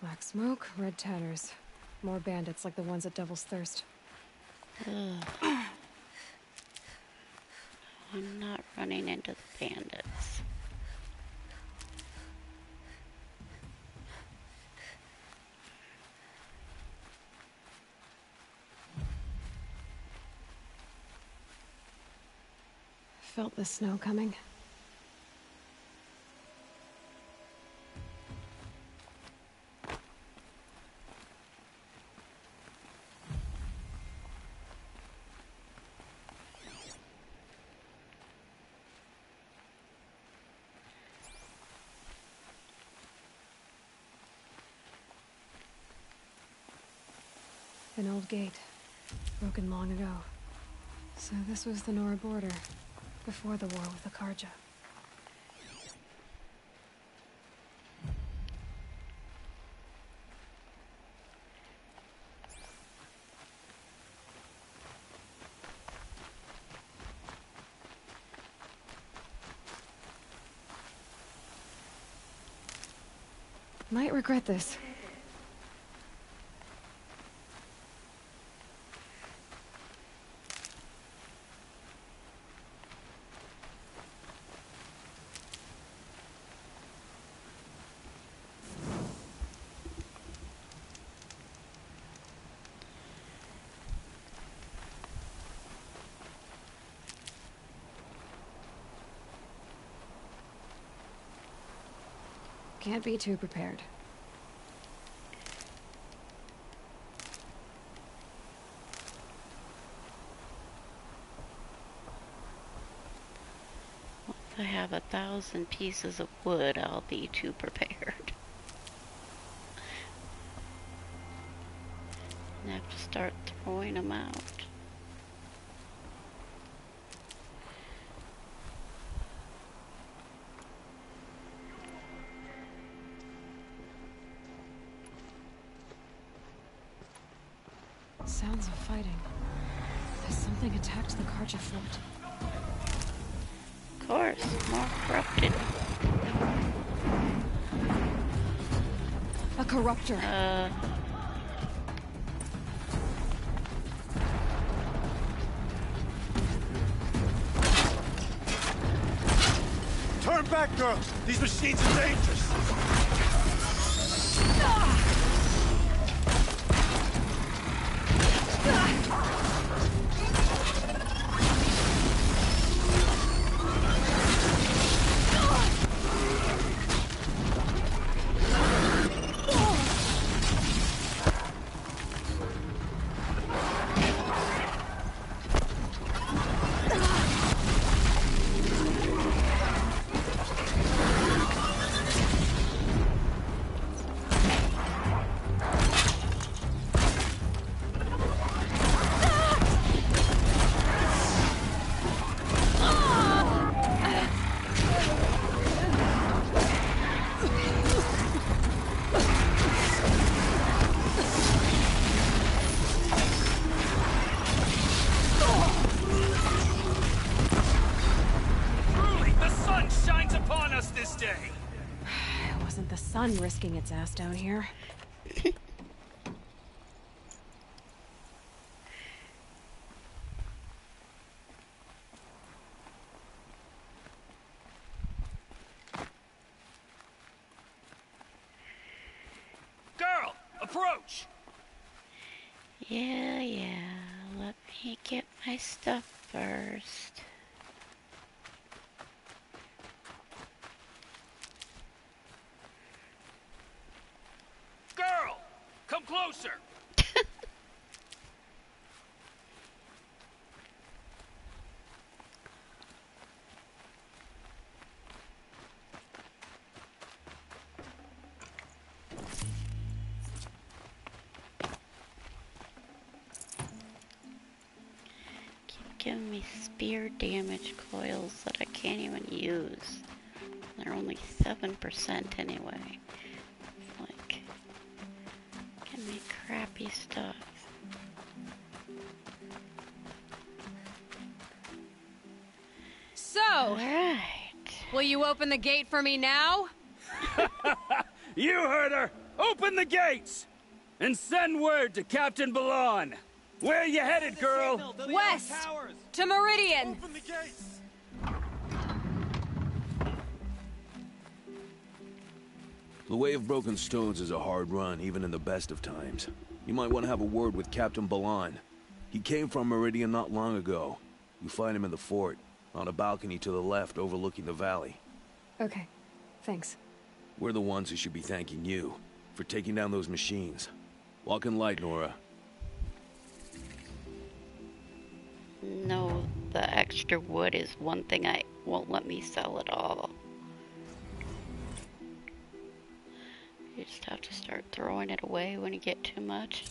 Black smoke, red tatters. More bandits like the ones at Devil's Thirst. Ugh. I'm not running into the bandits. Felt the snow coming. An old gate, broken long ago. So this was the Nora border, before the war with the Karja. Might regret this. Can't be too prepared. If I have 1,000 pieces of wood, I'll be too prepared. I have to start throwing them out. Sounds of fighting. Has something attacked the Karja fort? Of course, more corrupted. A corruptor. Turn back, girls! These machines are dangerous! Risking its ass down here. Girl, approach! Yeah. Let me get my stuff first. Girl, come closer! Keep giving me spear damage coils that I can't even use. They're only 7% anyway. Like, give me crappy stuff. So, alright. Will you open the gate for me now? You heard her! Open the gates! And send word to Captain Balan. Where you headed, girl? West! To Meridian! Open the gates! The Way of Broken Stones is a hard run, even in the best of times. You might want to have a word with Captain Balan. He came from Meridian not long ago. You find him in the fort, on a balcony to the left overlooking the valley. Okay, thanks. We're the ones who should be thanking you for taking down those machines. Walk in light, Nora. No, the extra wood is one thing I won't let me sell at all. You just have to start throwing it away when you get too much.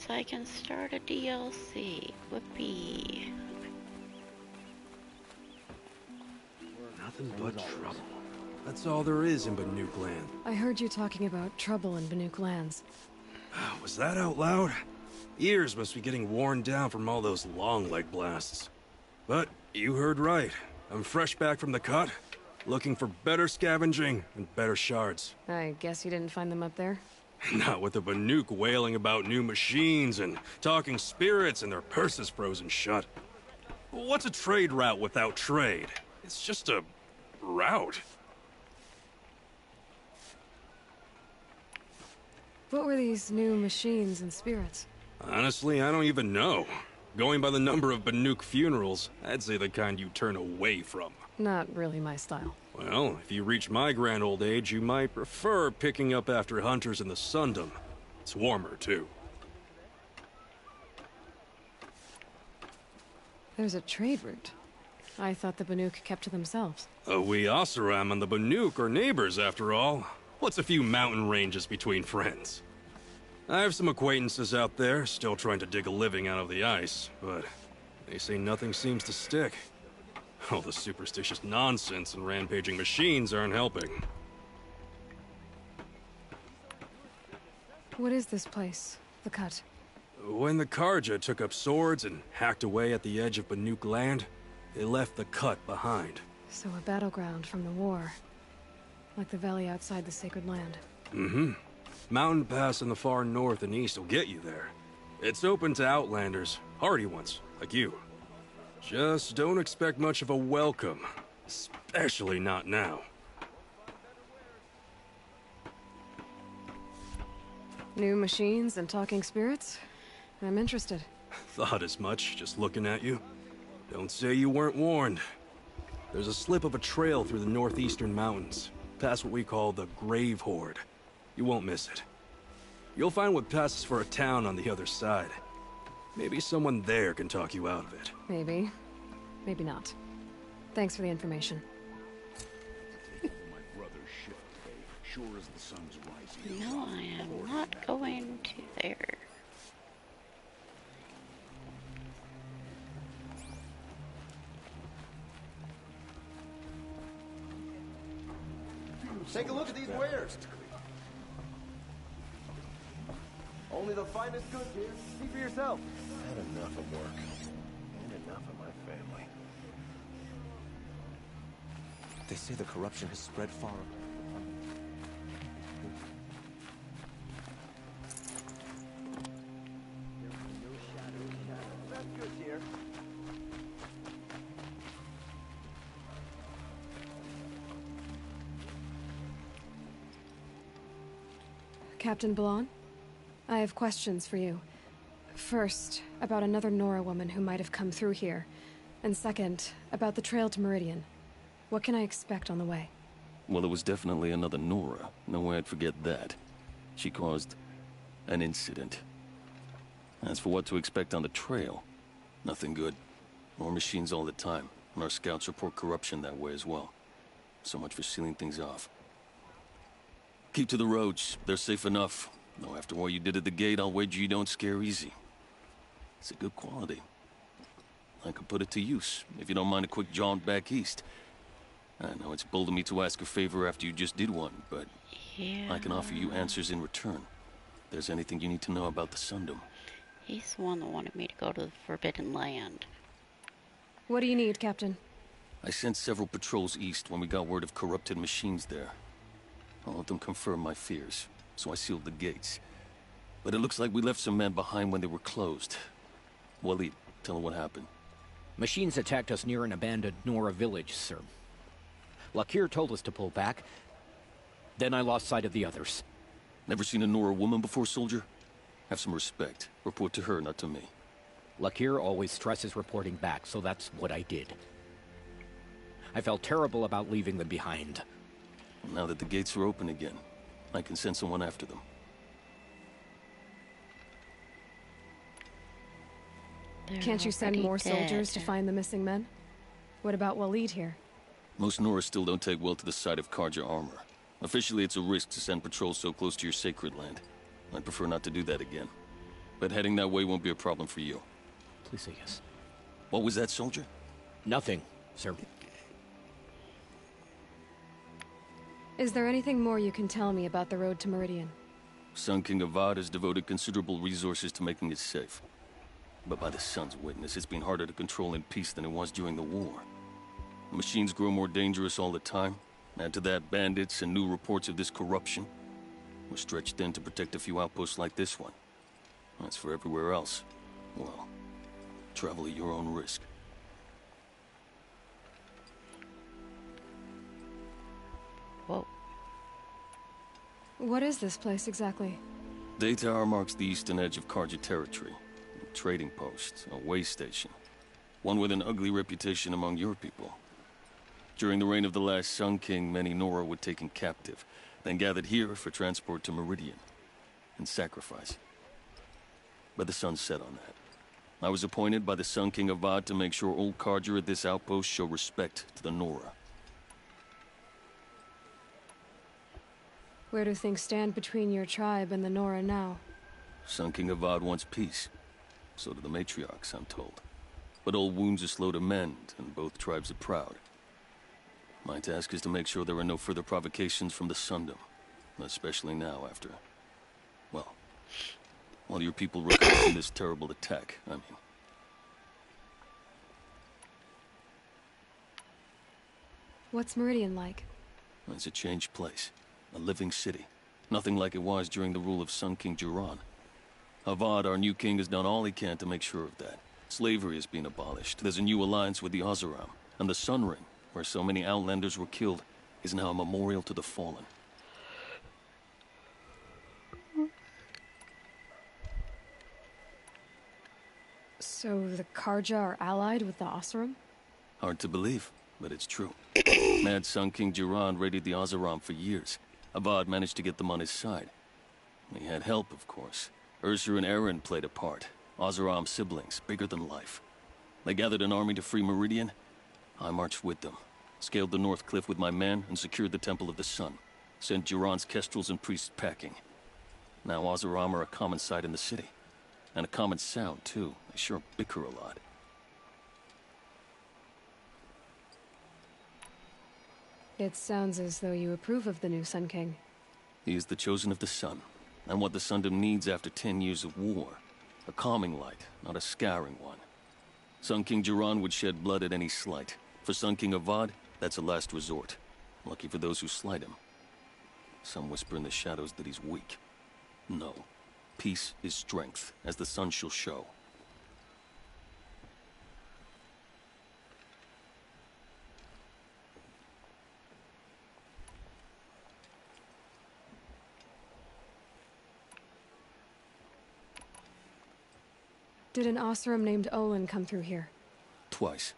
means I can start a DLC. Whoopee. Nothing but trouble. That's all there is in Banuk land. I heard you talking about trouble in Banuk lands. Was that out loud? Ears must be getting worn down from all those long leg blasts. But you heard right. I'm fresh back from the cut, looking for better scavenging and better shards. I guess you didn't find them up there? Not with the Banuk wailing about new machines and talking spirits and their purses frozen shut. What's a trade route without trade? It's just a route. What were these new machines and spirits? Honestly, I don't even know. Going by the number of Banuk funerals, I'd say the kind you turn away from. Not really my style. Well, if you reach my grand old age, you might prefer picking up after hunters in the Sundom. It's warmer, too. There's a trade route. I thought the Banuk kept to themselves. We Oseram and the Banuk are neighbors, after all. What's a few mountain ranges between friends? I have some acquaintances out there, still trying to dig a living out of the ice, but they say nothing seems to stick. All the superstitious nonsense and rampaging machines aren't helping. What is this place? The Cut? When the Karja took up swords and hacked away at the edge of Banuk land, they left the Cut behind. So a battleground from the war. Like the valley outside the Sacred Land. Mm-hmm. Mountain Pass in the far north and east will get you there. It's open to outlanders, hardy ones, like you. Just don't expect much of a welcome, especially not now. New machines and talking spirits? I'm interested. Thought as much, just looking at you. Don't say you weren't warned. There's a slip of a trail through the northeastern mountains, past what we call the Grave Horde. You won't miss it. You'll find what passes for a town on the other side. Maybe someone there can talk you out of it. Maybe. Maybe not. Thanks for the information. My brother's shift today, sure as the sun's rising. No, I am not going to there. Take a look at these wares. Only the finest goods here. See for yourself. Had enough of work. And enough of my family. They say the corruption has spread far. Best goods here. Captain Balon? I have questions for you. First, about another Nora woman who might have come through here. And second, about the trail to Meridian. What can I expect on the way? Well, it was definitely another Nora. No way I'd forget that. She caused an incident. As for what to expect on the trail, nothing good. More machines all the time, and our scouts report corruption that way as well. So much for sealing things off. Keep to the roads. They're safe enough. Though after what you did at the gate, I'll wager you don't scare easy. It's a good quality. I could put it to use, if you don't mind a quick jaunt back east. I know it's bold of me to ask a favor after you just did one, but yeah. I can offer you answers in return. If there's anything you need to know about the Sundom. He's the one that wanted me to go to the Forbidden Land. What do you need, Captain? I sent several patrols east when we got word of corrupted machines there. All of them confirmed my fears, so I sealed the gates. But it looks like we left some men behind when they were closed. Waleed, tell them what happened. Machines attacked us near an abandoned Nora village, sir. Lakir told us to pull back. Then I lost sight of the others. Never seen a Nora woman before, soldier? Have some respect. Report to her, not to me. Lakir always stresses reporting back, so that's what I did. I felt terrible about leaving them behind. Now that the gates are open again, I can send someone after them. Can't you send more soldiers to find the missing men? What about Waleed here? Most Nora still don't take well to the sight of Karja armor. Officially, it's a risk to send patrols so close to your sacred land. I'd prefer not to do that again. but heading that way won't be a problem for you. Please say yes. What was that, soldier? Nothing, sir. Is there anything more you can tell me about the road to Meridian? Sun King Avad has devoted considerable resources to making it safe. But by the Sun's witness, it's been harder to control in peace than it was during the war. The machines grow more dangerous all the time. Add to that bandits and new reports of this corruption. We're stretched thin to protect a few outposts like this one. As for everywhere else, well, travel at your own risk. Whoa. What is this place exactly? Daytower marks the eastern edge of Carja territory. A trading post, a way station. One with an ugly reputation among your people. During the reign of the last Sun King, many Nora were taken captive, then gathered here for transport to Meridian, and sacrifice. But the sun set on that. I was appointed by the Sun King Avad to make sure old Carja at this outpost show respect to the Nora. Where do things stand between your tribe and the Nora now? Sun King Avad wants peace. So do the matriarchs, I'm told. But old wounds are slow to mend, and both tribes are proud. My task is to make sure there are no further provocations from the Sundom. Especially now after... well, while your people recover from this terrible attack, I mean. What's Meridian like? It's a changed place. A living city. Nothing like it was during the rule of Sun King Jiran. Avad, our new king, has done all he can to make sure of that. Slavery has been abolished. There's a new alliance with the Oseram. And the Sun Ring, where so many Outlanders were killed, is now a memorial to the fallen. So the Carja are allied with the Oseram? Hard to believe, but it's true. Mad Sun King Jiran raided the Oseram for years. Avad managed to get them on his side. He had help, of course. Ursur and Eren played a part. Oseram siblings, bigger than life. They gathered an army to free Meridian. I marched with them, scaled the North Cliff with my men, and secured the Temple of the Sun. Sent Jiran's kestrels and priests packing. Now Oseram are a common sight in the city. And a common sound, too. They sure bicker a lot. It sounds as though you approve of the new Sun King. He is the chosen of the Sun, and what the Sundom needs after 10 years of war. A calming light, not a scouring one. Sun King Jiran would shed blood at any slight. For Sun King Avad, that's a last resort. Lucky for those who slight him. Some whisper in the shadows that he's weak. No. Peace is strength, as the sun shall show. Did an Oseram named Olin come through here? Twice.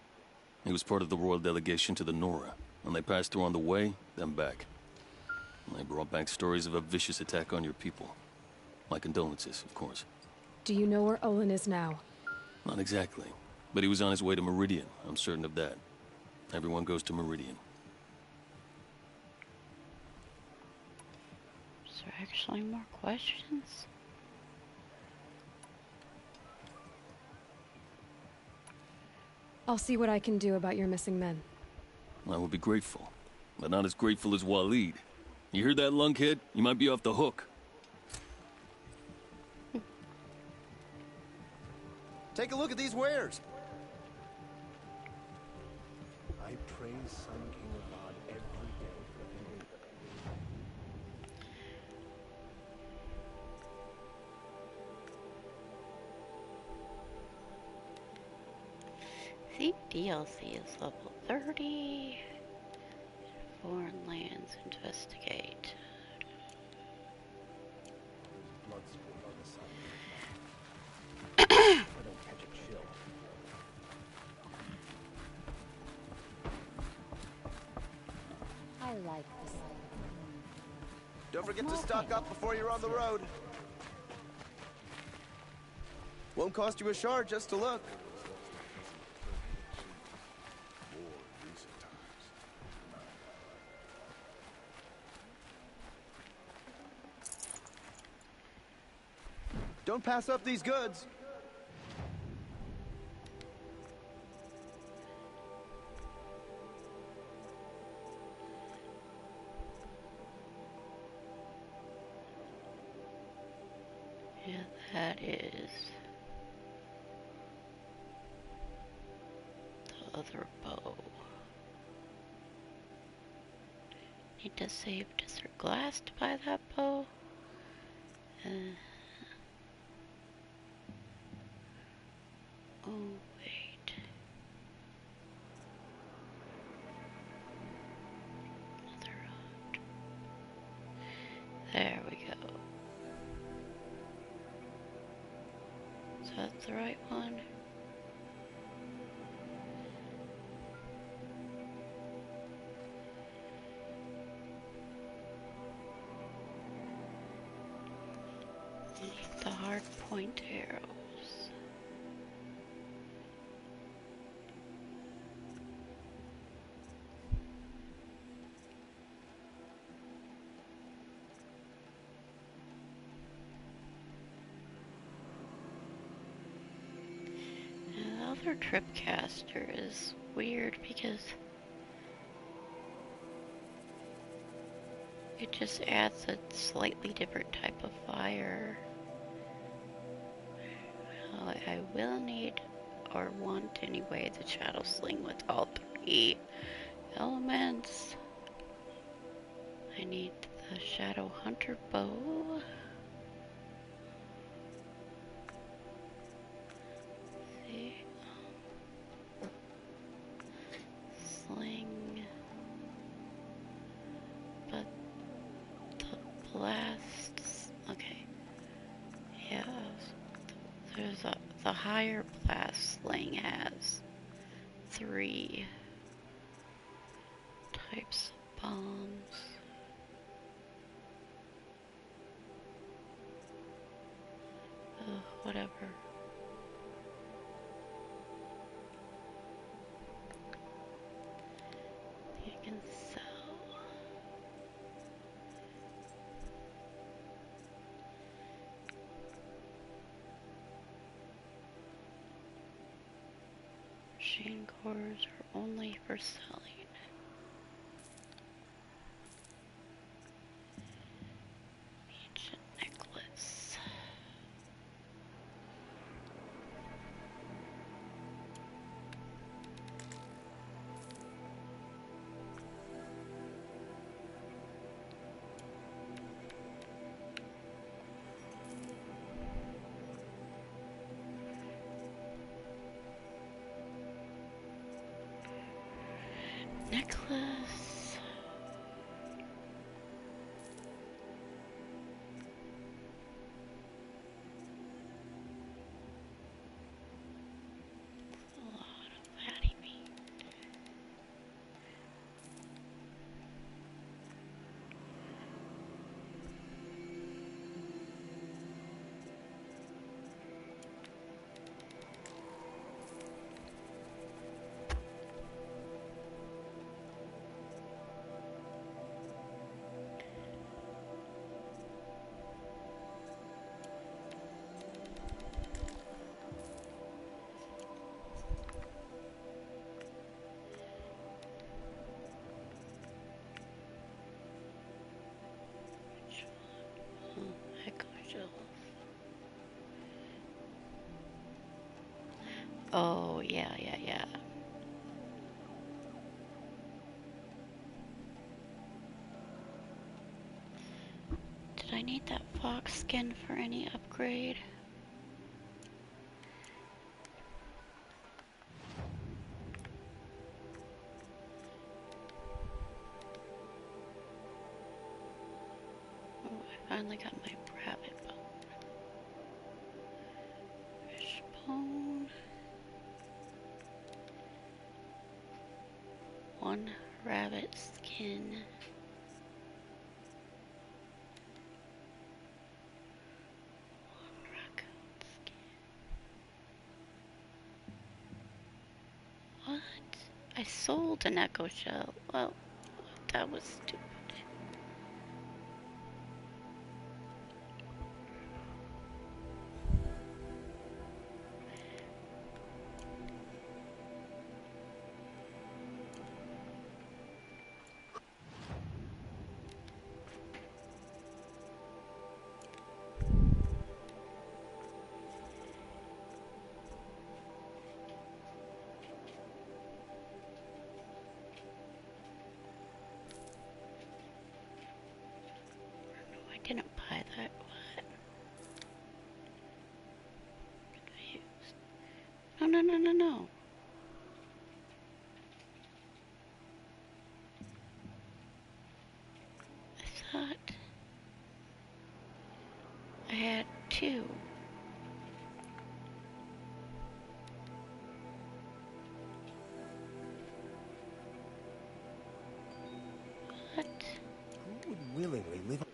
He was part of the royal delegation to the Nora, and they passed through on the way, then back. They brought back stories of a vicious attack on your people. My condolences, of course. Do you know where Olin is now? Not exactly, but he was on his way to Meridian, I'm certain of that. Everyone goes to Meridian. Is there actually more questions? I'll see what I can do about your missing men. I will be grateful, but not as grateful as Waleed. You hear that, lunkhead? You might be off the hook. Take a look at these wares. I praise Sun King Avad every day for See, DLC is level 30. Foreign lands, investigate. I like this. Don't forget to stock up before you're on the road. Won't cost you a shard just to look. Don't pass up these goods. Yeah, that is the other bow. Need to save Desert Glass to buy that bow. Oh, wait. Another hunt. There we go. So that's the right one. Need the hard point arrows. And the other Tripcaster is weird because it just adds a slightly different type of fire. I will need, or want anyway, the Shadow Sling with all 3 elements. I need the Shadow Hunter bow. See? Sling. But the blast. Okay. Yeah. There's the higher blast sling has 3 types of bombs. Whatever. You can sell. Machine cores are only for selling. Ancient necklace. Necklace. A lot of fatty meat. Echo shells. Oh, yeah. Did I need that fox skin for any upgrade? Oh, I finally got my rabbit bone. Fishbone. 1 rabbit skin. What? I sold an echo shell. Well, that was stupid. No, no, no, no, no. I thought I had two. What? Who would willingly live?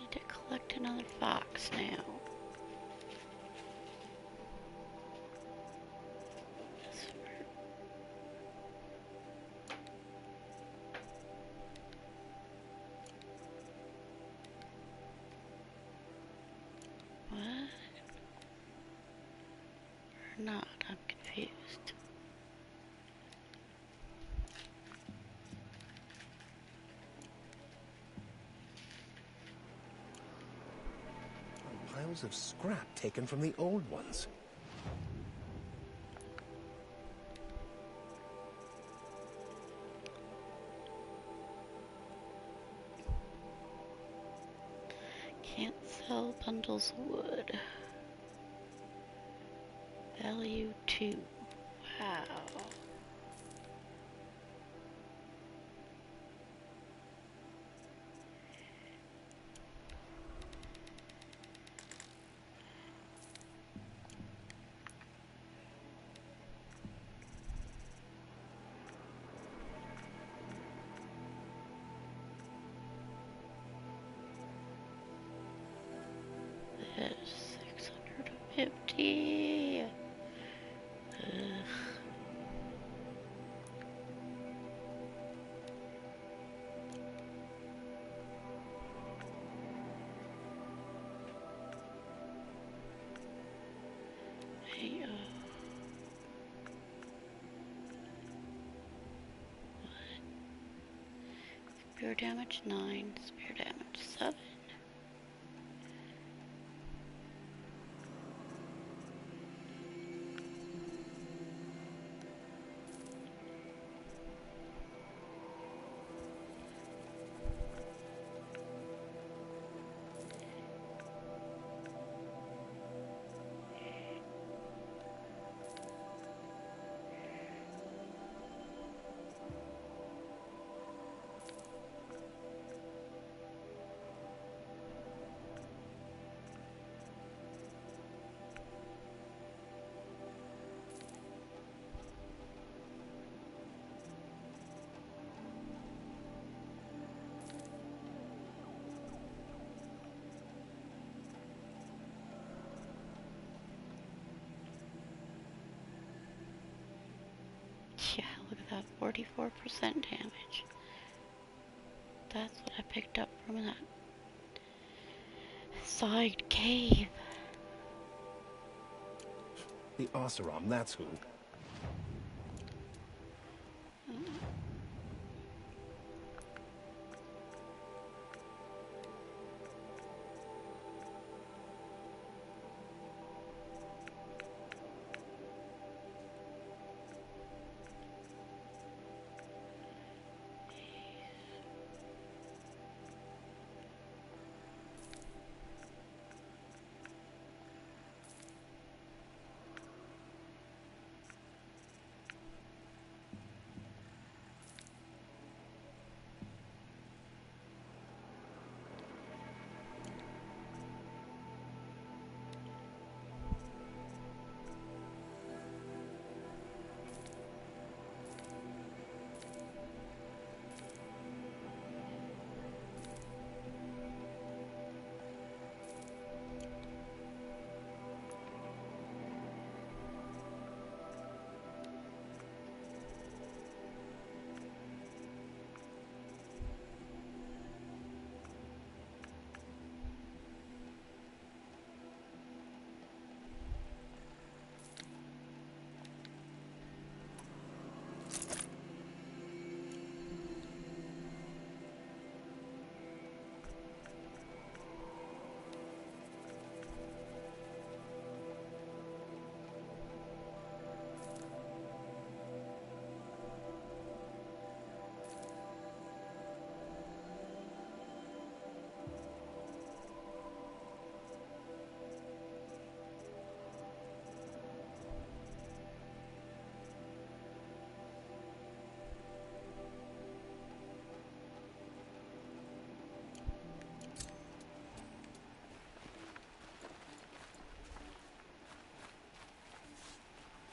Need to collect another fox now. What? Or not? I'm confused. Piles of scrap taken from the old ones. Can't sell bundles of wood. Value 2. Wow. This 650. Ugh. Hey, spear damage 9, spear damage 7. Yeah, look at that, 44% damage. That's what I picked up from that side cave. The Oseram, that's who.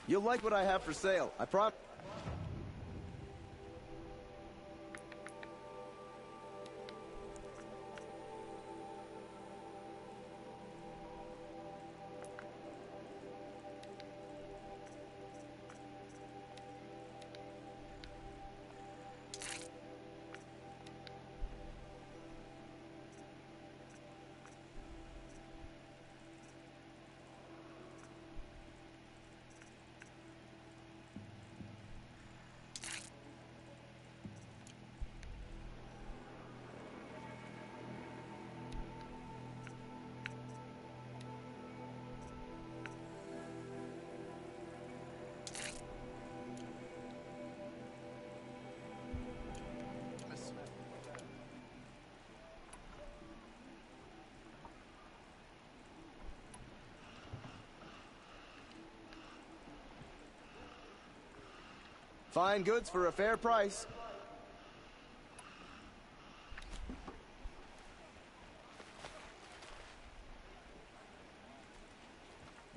You'll like what I have for sale. I promise. Fine goods for a fair price.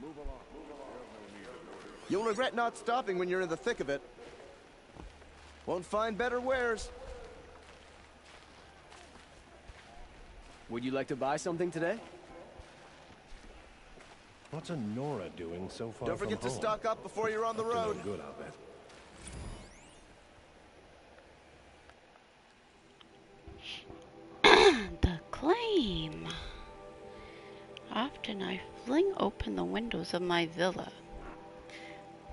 Move along. You'll regret not stopping when you're in the thick of it. Won't find better wares. Would you like to buy something today? What's a Nora doing so far Don't forget from to home? stock up before you're on the Up to no road. good, I'll bet. The claim. Often I fling open the windows of my villa,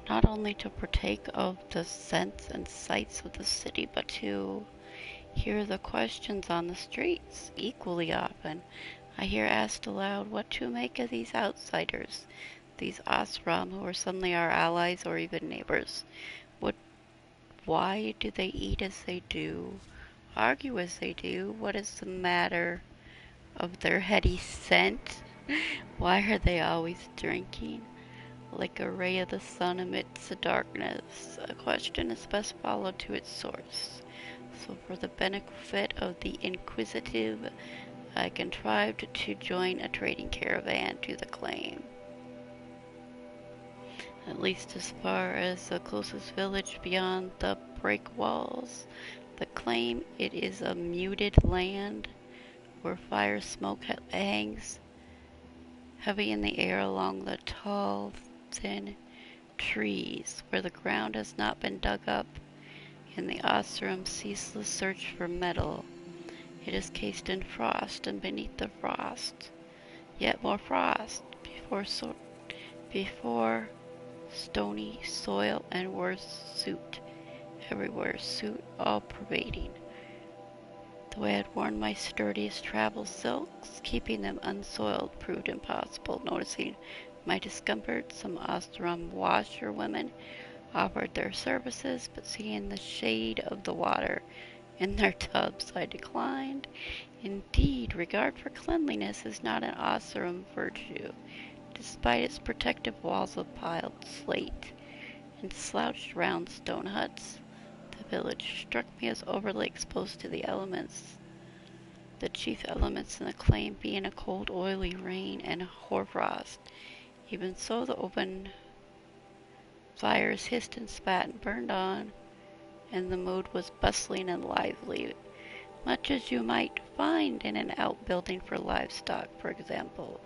not only to partake of the scents and sights of the city, but to hear the questions on the streets. Equally often, I hear asked aloud what to make of these outsiders, these Osram who are suddenly our allies or even neighbors. Why do they eat as they do, argue as they do? What is the matter of their heady scent? Why are they always drinking? Like a ray of the sun amidst the darkness, a question is best followed to its source. So for the benefit of the inquisitive, I contrived to join a trading caravan to the claim. At least as far as the closest village beyond the break walls. The claim, it is a muted land where fire smoke hangs heavy in the air along the tall, thin trees, where the ground has not been dug up in the Osram's ceaseless search for metal. It is cased in frost, and beneath the frost, yet more frost, before stony soil and worse soot, everywhere soot, all pervading. Though I had worn my sturdiest travel silks, keeping them unsoiled proved impossible. Noticing my discomfort, some Osram washerwomen offered their services, but seeing the shade of the water in their tubs, I declined. Indeed, regard for cleanliness is not an Osram virtue, despite its protective walls of piled slate and slouched round stone huts. The village struck me as overly exposed to the elements, the chief elements in the claim being a cold, oily rain and hoarfrost. Even so, the open fires hissed and spat and burned on, and the mood was bustling and lively, much as you might find in an outbuilding for livestock, for example.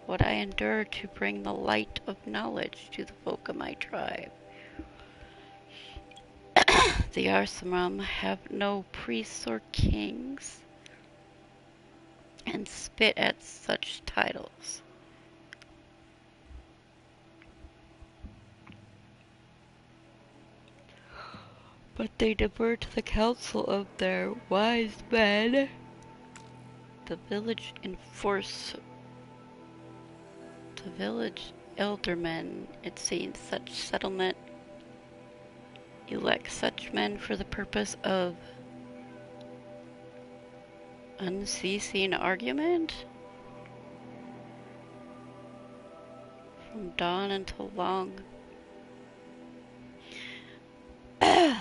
What I endured to bring the light of knowledge to the folk of my tribe. The Osram have no priests or kings, and spit at such titles. But they defer to the counsel of their wise men. The village eldermen, it seems, such settlement elect such men for the purpose of unceasing argument from dawn until long. Where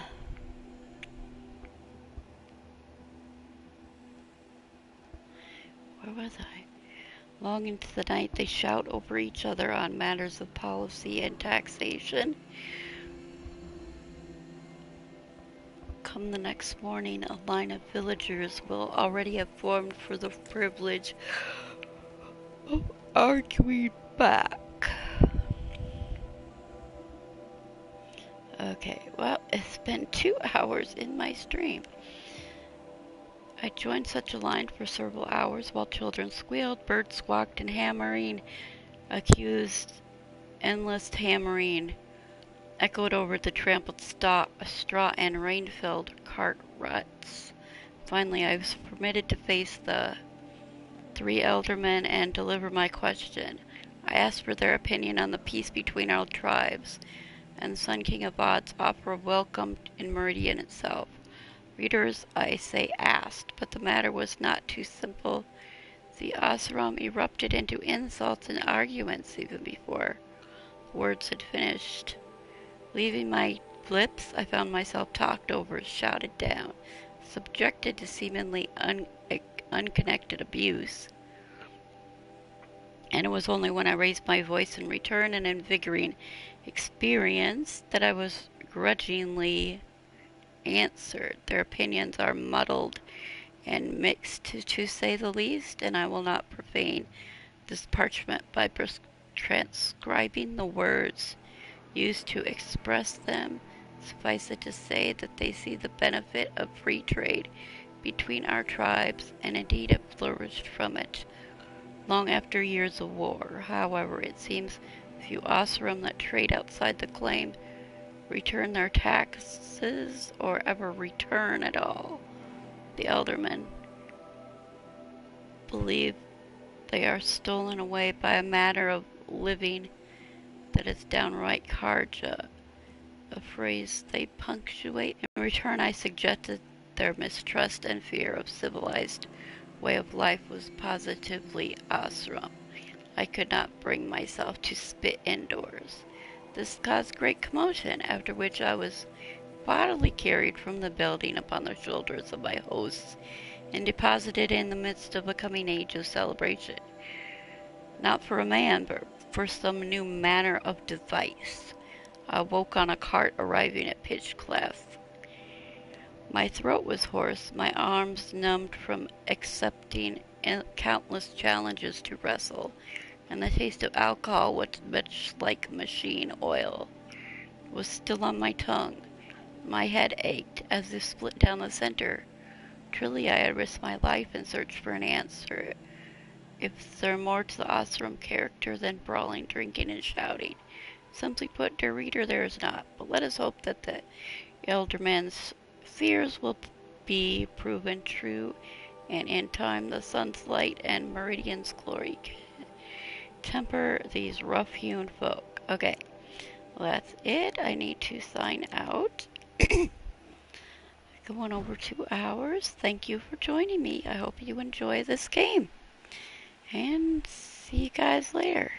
was I? Long into the night, they shout over each other on matters of policy and taxation. Come the next morning, a line of villagers will already have formed for the privilege of arguing back. Okay, well, it's been 2 hours in my stream. I joined such a line for several hours while children squealed, birds squawked, and hammering, accused endless hammering, echoed over the trampled straw and rain-filled cart ruts. Finally, I was permitted to face the 3 eldermen and deliver my question. I asked for their opinion on the peace between our tribes, and the Sun King of Od's offer of welcome in Meridian itself. Readers, I say asked, but the matter was not too simple. The Oseram erupted into insults and arguments even before words had finished. Leaving my lips, I found myself talked over, shouted down, subjected to seemingly unconnected abuse. And it was only when I raised my voice in return an invigorating experience that I was grudgingly answered. Their opinions are muddled and mixed, to say the least, and I will not profane this parchment by transcribing the words used to express them. Suffice it to say that they see the benefit of free trade between our tribes, and indeed have flourished from it long after years of war. However, it seems few Oseram that trade outside the claim return their taxes or ever return at all. The eldermen believe they are stolen away by a matter of living that is downright Karja, a phrase they punctuate. In return, I suggested their mistrust and fear of civilized way of life was positively Oseram. I could not bring myself to spit indoors. This caused great commotion, after which I was bodily carried from the building upon the shoulders of my hosts and deposited in the midst of a coming age of celebration. Not for a man, but for some new manner of device. I woke on a cart arriving at pitch clef. My throat was hoarse, my arms numbed from accepting countless challenges to wrestle, and the taste of alcohol, which much like machine oil, was still on my tongue. My head ached as if split down the center. Truly I had risked my life in search for an answer. If there more to the Oseram character than brawling, drinking, and shouting? Simply put, dear reader, there is not. But let us hope that the elderman's fears will be proven true, and in time the sun's light and Meridian's glory can temper these rough-hewn folk. Okay, well, that's it. I need to sign out. Going over 2 hours. Thank you for joining me. I hope you enjoy this game. And see you guys later.